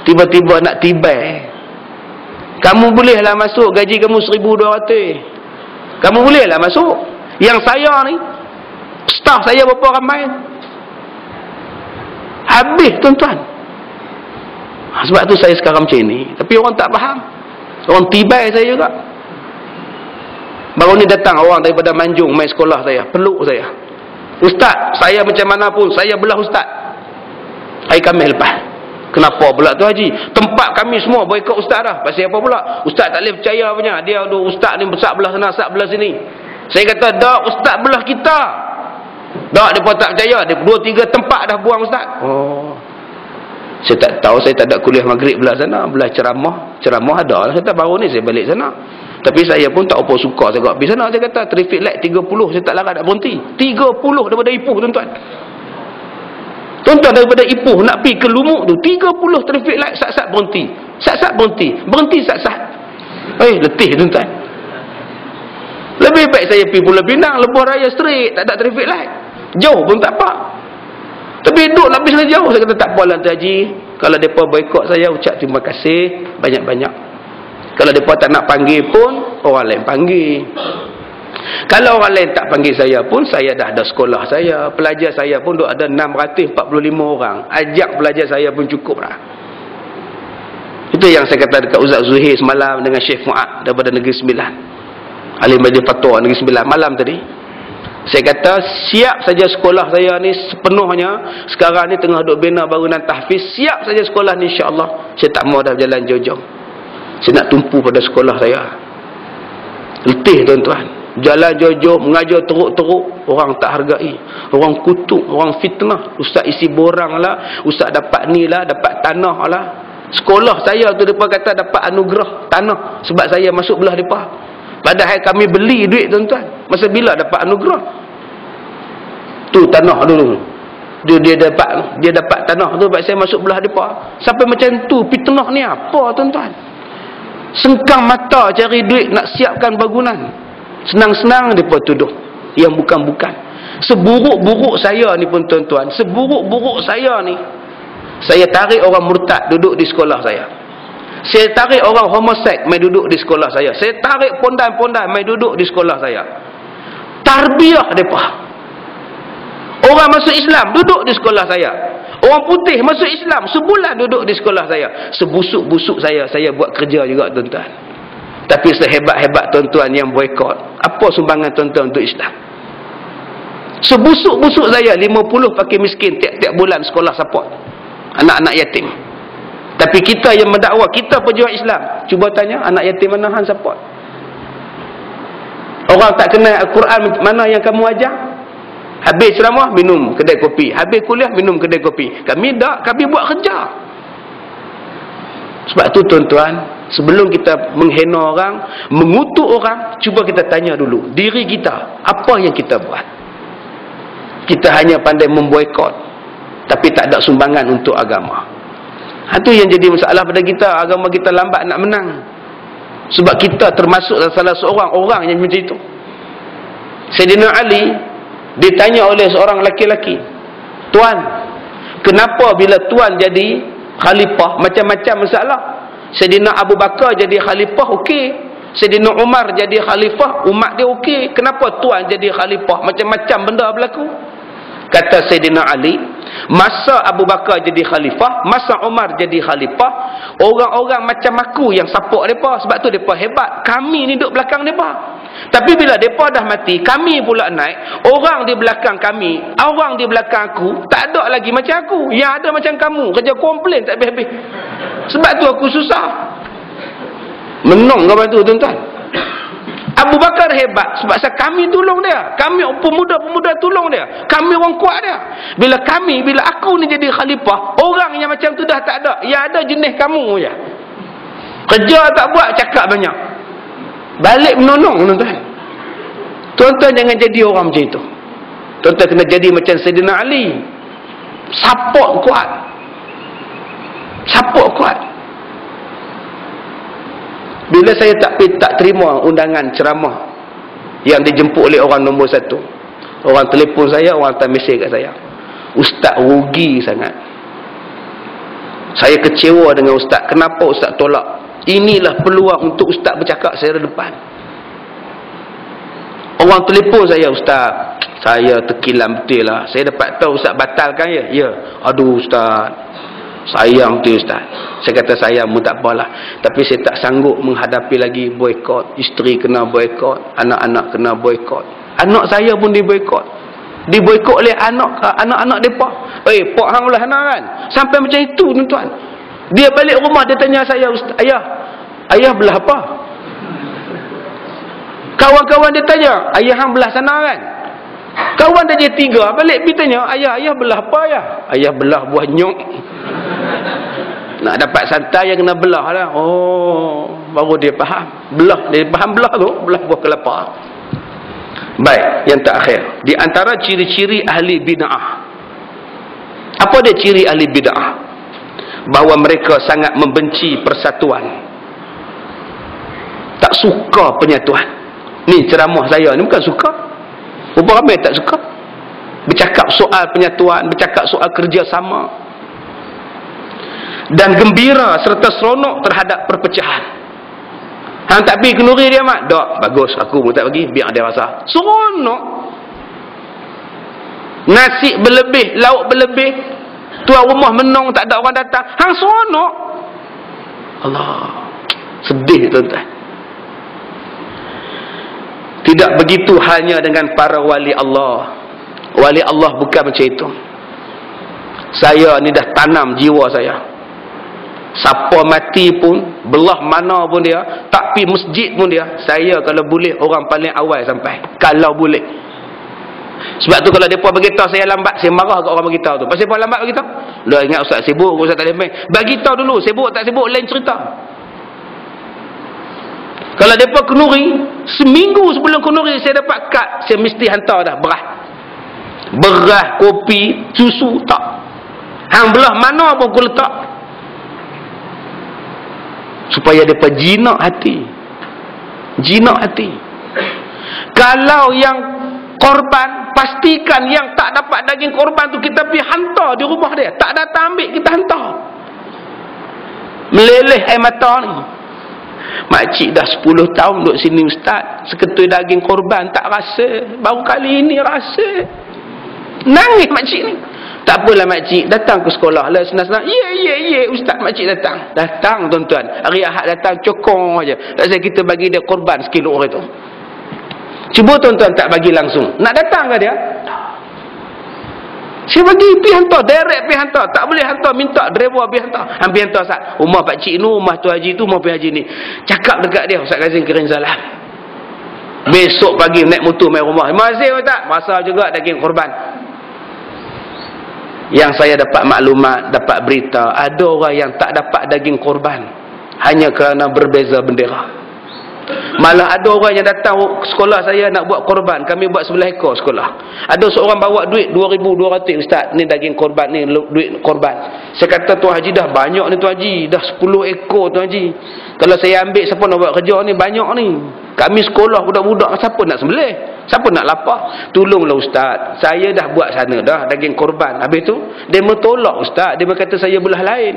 tiba-tiba nak tibai. Kamu bolehlah masuk, gaji kamu 1,200. Kamu bolehlah masuk. Yang saya ni, staff saya berapa ramai? Habis tuan-tuan. Sebab tu saya sekarang macam ni. Tapi orang tak faham. Orang tibai saya juga. Baru ni datang orang daripada Manjung main sekolah saya, peluk saya. Ustaz, saya macam mana pun saya belah ustaz. Hari Khamis lepas. Kenapa pula tu Haji? Tempat kami semua boikot ustaz dah. Pasal apa pula? Ustaz tak boleh percaya punya. Dia ada ustaz ni besar belah sana, sak belah sini. Saya kata, dak, ustaz belah kita. Dak, dia pun tak percaya. Dia 2-3 tempat dah buang ustaz. Oh. Saya tak tahu, saya tak ada kuliah maghrib belah sana. Belah ceramah. Ceramah ada lah. Saya kata, baru ni saya balik sana. Tapi saya pun tak apa suka saya pergi sana. Saya kata, traffic light 30. Saya tak larat nak berhenti. 30 daripada Ipoh, tuan-tuan. Tuan-tuan daripada Ipoh nak pergi ke Lumuk tu, 30 traffic light, sat-sat berhenti. Sat-sat berhenti. Berhenti sat-sat. Letih tuan-tuan. Lebih baik saya pergi Pulau Pinang, Lebuh Raya straight, tak ada traffic light. Jauh pun tak apa. Tapi duduk lebih sana jauh. Saya kata, tak apalah Tuan Haji. Kalau mereka boikot saya, ucap terima kasih banyak-banyak. Kalau mereka tak nak panggil pun, orang lain panggil. Kalau orang lain tak panggil saya pun, saya dah ada sekolah saya. Pelajar saya pun ada 645 orang. Ajak pelajar saya pun cukup lah. Itu yang saya kata dekat Ustaz Zuhair semalam dengan Syekh Mu'ad daripada Negeri Sembilan. Alim Majlis Fatwa Negeri Sembilan malam tadi. Saya kata siap saja sekolah saya ni sepenuhnya. Sekarang ni tengah duk bina bangunan tahfiz. Siap saja sekolah ni insya-Allah. Saya tak mau dah berjalan jauh-jauh. Saya nak tumpu pada sekolah saya. Letih tuan-tuan. Jalan jauh-jauh, mengajar teruk-teruk, orang tak hargai. Orang kutuk, orang fitnah. Ustaz isi borang lah, ustaz dapat ni lah, dapat tanah lah. Sekolah saya tu mereka kata dapat anugerah tanah sebab saya masuk belah mereka. Padahal kami beli duit tuan-tuan. Masa bila dapat anugerah? Tu tanah dulu. Dia dapat tanah tu sebab saya masuk belah mereka. Sampai macam tu fitnah ni apa tuan-tuan? Sengkang mata cari duit nak siapkan bangunan. Senang-senang mereka tuduh yang bukan-bukan. Seburuk-buruk saya ni pun tuan-tuan, seburuk-buruk saya ni, saya tarik orang murtad duduk di sekolah saya. Saya tarik orang homoseks main duduk di sekolah saya. Saya tarik pondan-pondan main duduk di sekolah saya. Tarbiyah mereka. Orang masuk Islam duduk di sekolah saya. Orang putih masuk Islam sebulan duduk di sekolah saya. Sebusuk-busuk saya buat kerja juga tuan-tuan. Tapi sehebat-hebat tuan-tuan yang boikot, apa sumbangan tuan-tuan untuk Islam? Sebusuk-busuk saya 50 pakai miskin tiap-tiap bulan sekolah support anak-anak yatim. Tapi kita yang mendakwa, kita pejuang Islam, cuba tanya anak yatim mana hang support? Orang tak kenal Al-Quran mana yang kamu ajar? Habis ceramah minum kedai kopi, habis kuliah minum kedai kopi. Kami buat kerja. Sebab tu tuan-tuan, sebelum kita menghina orang, mengutuk orang, cuba kita tanya dulu diri kita, apa yang kita buat? Kita hanya pandai memboikot, tapi tak ada sumbangan untuk agama. Itu yang jadi masalah pada kita. Agama kita lambat nak menang. Sebab kita termasuk salah seorang orang yang macam itu. Sayyidina Ali ditanya oleh seorang lelaki-lelaki, tuan, kenapa bila tuan jadi khalifah macam-macam masalah? Sayyidina Abu Bakar jadi khalifah okey, Sayyidina Umar jadi khalifah umat dia okey, kenapa tuan jadi khalifah macam-macam benda berlaku? Kata Sayyidina Ali, masa Abu Bakar jadi khalifah, masa Umar jadi khalifah, orang-orang macam aku yang support mereka. Sebab tu mereka hebat. Kami ni duduk belakang mereka. Tapi bila mereka dah mati, kami pula naik. Orang di belakang kami, orang di belakang aku, tak ada lagi macam aku. Yang ada macam kamu, kerja komplain tak habis-habis. Sebab tu aku susah. Menang kau tu tuan-tuan. Abu Bakar hebat sebab kami tolong dia. Kami pemuda-pemuda tolong dia. Kami orang kuat dia. Bila aku ni jadi khalifah, orang yang macam tu dah tak ada. Yang ada jenis kamu je. Kerja tak buat, cakap banyak. Balik menolong tuan-tuan. Tuan-tuan jangan jadi orang macam itu. Tuan-tuan kena jadi macam Sayyidina Ali. Support kuat. Support kuat. Bila saya tak terima undangan ceramah yang dijemput oleh orang nombor 1, Orang telefon saya, orang hantar mesej kat saya. Ustaz rugi sangat. Saya kecewa dengan ustaz. Kenapa ustaz tolak? Inilah peluang untuk ustaz bercakap secara depan. Orang telefon saya, ustaz, saya terkilam betul lah. Saya dapat tahu ustaz batalkan ya. Ya. Aduh ustaz, sayang tu ustaz. Saya kata sayang pun tak apalah. Tapi saya tak sanggup menghadapi lagi boykot. Isteri kena boykot, anak-anak kena boykot. Anak saya pun diboykot. Diboykot oleh anak-anak depa. Pak hang ulah anak kan. Sampai macam itu tuan-tuan. Dia balik rumah dia tanya saya, ustaz, ayah belah apa? Kawan-kawan dia tanya, ayah hang belah sana kan? Kawan dia tiga balik pergi tanya, ayah belah apa ayah? Ayah belah buah nyok. Nak dapat santai yang kena belah lah. Oh, baru dia faham. Belah, dia faham belah tu, belah buah kelapa. Baik, yang terakhir, di antara ciri-ciri ahli bid'ah. Apa dia ciri ahli bid'ah? Bahawa mereka sangat membenci persatuan. Tak suka penyatuan. Ni ceramah saya ni bukan suka. Berapa ramai tak suka? Bercakap soal penyatuan, bercakap soal kerjasama. Dan gembira serta seronok terhadap perpecahan. Hang tak pergi kenduri dia mak? Tak, bagus, aku pun tak pergi, biar dia rasa seronok. Nasi berlebih, lauk berlebih, tuan rumah menung, tak ada orang datang, hang seronok. Allah, sedih tuan-tuan. Tidak begitu halnya dengan para wali Allah. Wali Allah bukan macam itu. Saya ni dah tanam jiwa saya. Siapa mati pun, belah mana pun dia, tak pergi masjid pun dia, saya kalau boleh orang paling awal sampai. Kalau boleh. Sebab tu kalau mereka beritahu saya lambat, saya marah kat orang beritahu tu. Pasal apa lambat beritahu? Dah ingat ustaz sibuk, ustaz tak boleh main. Beritahu dulu, sibuk tak sibuk lain cerita. Kalau mereka kenuri, seminggu sebelum kenuri saya dapat kad, saya mesti hantar dah beras, kopi, susu, tak. Hang belah mana pun aku letak. Supaya mereka jinak hati. Jinak hati. Kalau yang korban, pastikan yang tak dapat daging korban tu kita pergi hantar di rumah dia. Tak datang ambil, kita hantar. Meleleh air mata ni. Makcik dah 10 tahun duduk sini ustaz, seketui daging korban tak rasa, baru kali ini rasa. Nangis makcik ni. Tak apalah makcik, datang ke sekolah lah senang-senang. Ya ustaz, makcik datang tuan-tuan, hari Ahad datang cokong aja. Tak saya kita bagi dia korban sekilo orang tu. Cuba tuan-tuan tak bagi langsung, nak datang ke dia? Saya bagi pergi hantar, direct pergi hantar. Tak boleh hantar, minta driver pergi hantar. Pergi hantar Ustaz, rumah pakcik ni, rumah tu haji tu, rumah pergi haji ni. Cakap dekat dia, Ustaz Kazim kirim salam. Besok pagi naik motor main rumah. Mazim Ustaz, masa juga daging korban. Yang saya dapat maklumat, dapat berita, ada orang yang tak dapat daging korban hanya kerana berbeza bendera. Malah ada orang yang datang sekolah saya nak buat korban, kami buat 11 ekor sekolah. Ada seorang bawa duit 2,200, ustaz, ni daging korban ni, duit korban. Saya kata Tuan Haji dah banyak ni Tuan Haji, dah 10 ekor Tuan Haji. Kalau saya ambil, siapa nak buat kerja ni, banyak ni. Kami sekolah budak-budak, siapa nak sembelih? Siapa nak lapar? Tolonglah ustaz, saya dah buat sana dah daging korban. Habis tu dia mentolak ustaz, dia berkata saya belah lain.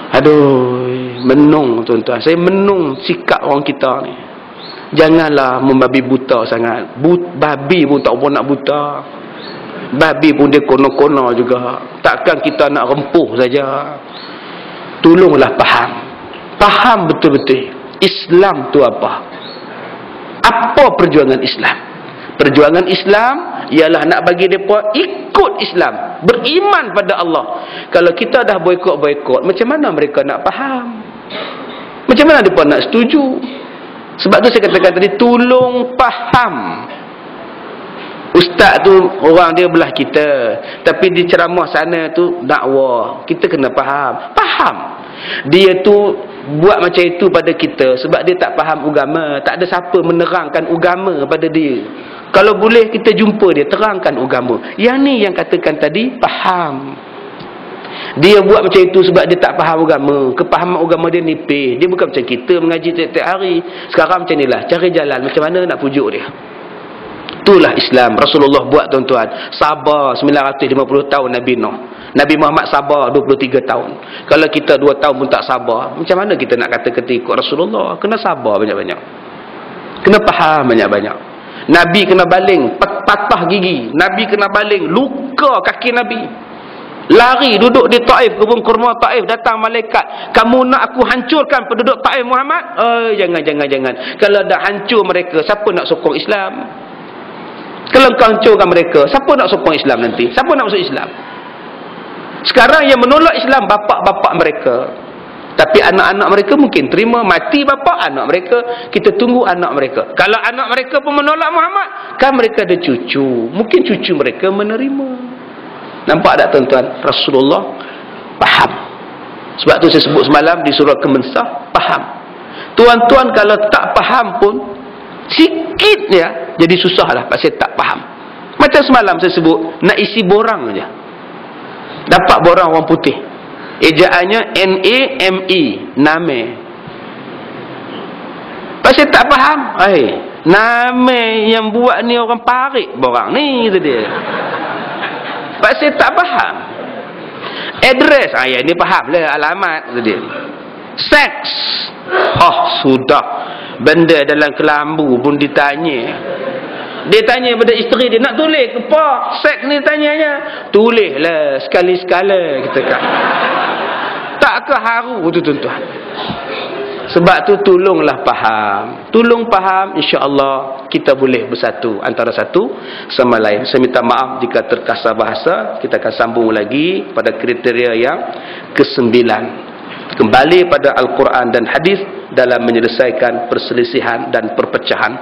Aduh, menung tuan-tuan. Saya menung sikap orang kita ni. Janganlah membabi buta sangat. Babi pun tak pun nak buta. Babi pun dia kono-kono juga. Takkan kita nak rempuh saja. Tolonglah faham. Faham betul-betul Islam tu apa. Apa perjuangan Islam? Perjuangan Islam ialah nak bagi mereka ikut Islam, beriman pada Allah. Kalau kita dah boykot, macam mana mereka nak faham? Macam mana mereka nak setuju? Sebab tu saya katakan tadi, tolong faham. Ustaz tu orang dia belah kita, tapi di ceramah sana tu dakwah. Kita kena faham. Dia tu buat macam itu pada kita sebab dia tak faham agama. Tak ada siapa menerangkan agama pada dia. Kalau boleh kita jumpa dia, terangkan agama. Yang ni yang katakan tadi, faham. Dia buat macam itu sebab dia tak faham agama. Kepahaman agama dia nipis. Dia bukan macam kita mengaji tiap-tiap hari. Sekarang macam inilah, cari jalan macam mana nak pujuk dia. Itulah Islam. Rasulullah buat tuan-tuan. Sabar 950 tahun Nabi Nuh. Nabi Muhammad sabar 23 tahun. Kalau kita 2 tahun pun tak sabar, macam mana kita nak kata-kata ikut Rasulullah? Kena sabar banyak-banyak. Kena faham banyak-banyak. Nabi kena baling, patah gigi. Nabi kena baling, luka kaki Nabi. Lari duduk di Taif, kebun kurma Taif, datang malaikat. Kamu nak aku hancurkan penduduk Taif Muhammad? Jangan. Kalau dah hancur mereka, siapa nak sokong Islam? Kalau kau hancurkan mereka, siapa nak sokong Islam nanti? Siapa nak masuk Islam? Sekarang yang menolak Islam bapa-bapa mereka. Tapi anak-anak mereka mungkin terima. Mati bapa, anak mereka, kita tunggu anak mereka. Kalau anak mereka pun menolak Muhammad, kan mereka ada cucu. Mungkin cucu mereka menerima. Nampak tak tuan-tuan? Rasulullah faham. Sebab tu saya sebut semalam di surah Kemensah, faham. Tuan-tuan kalau tak faham pun, sikit ya, jadi susah lah pasal tak faham. Macam semalam saya sebut, nak isi borang je. Dapat borang orang putih. Ejaannya N-A-M-E, Name. Pasal tak faham. Name yang buat ni orang parik borang ni, itu dia. Pasal tak faham. Address, ya ni faham lah, alamat, itu dia. Seks, sudah. Benda dalam kelambu pun ditanya. Dia tanya pada isteri dia, nak tulis ke pak? Seks ni tanyanya. Tulislah sekali-sekala, kita kata. Tak ke haru tu tuan-tuan. Sebab tu tolonglah faham. Tolong faham, insya-Allah kita boleh bersatu antara satu sama lain. Saya minta maaf jika terkasar bahasa. Kita akan sambung lagi pada kriteria yang ke-9. Kembali pada Al-Quran dan hadis dalam menyelesaikan perselisihan dan perpecahan.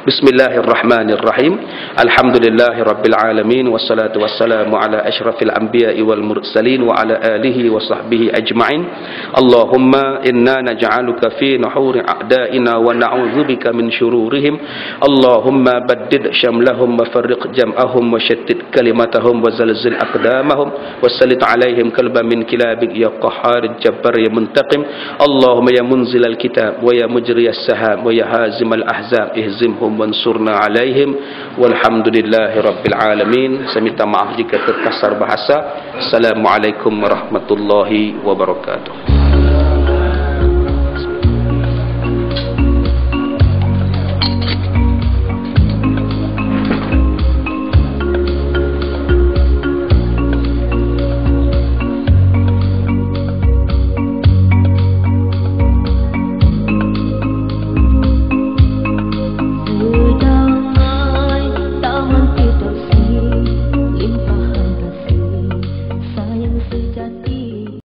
Bismillahirrahmanirrahim. Alhamdulillahirabbil alamin wassalatu wassalamu ala asyrafil anbiya'i wal mursalin wa ala alihi wa sahbihi ajma'in. Allahumma inna naj'aluka fi nuhuri a'da'ina wa na'udzubika min syururihim. Allahumma baddid syamlahum wa farriq jam'ahum wa shattid kalimatahum wa zalzil aqdamahum wa sallit alaihim kalban min kilabik ya qahhar jabbar ya muntaqim. Allahumma ya munzilal kitab wa ya mujriyas sahab wa ya hazimal ahzab ihzimhum wansurna alaihim walhamdulillahi rabbil alamin. Saya minta maaf jika terkasar bahasa. Assalamualaikum warahmatullahi wabarakatuh.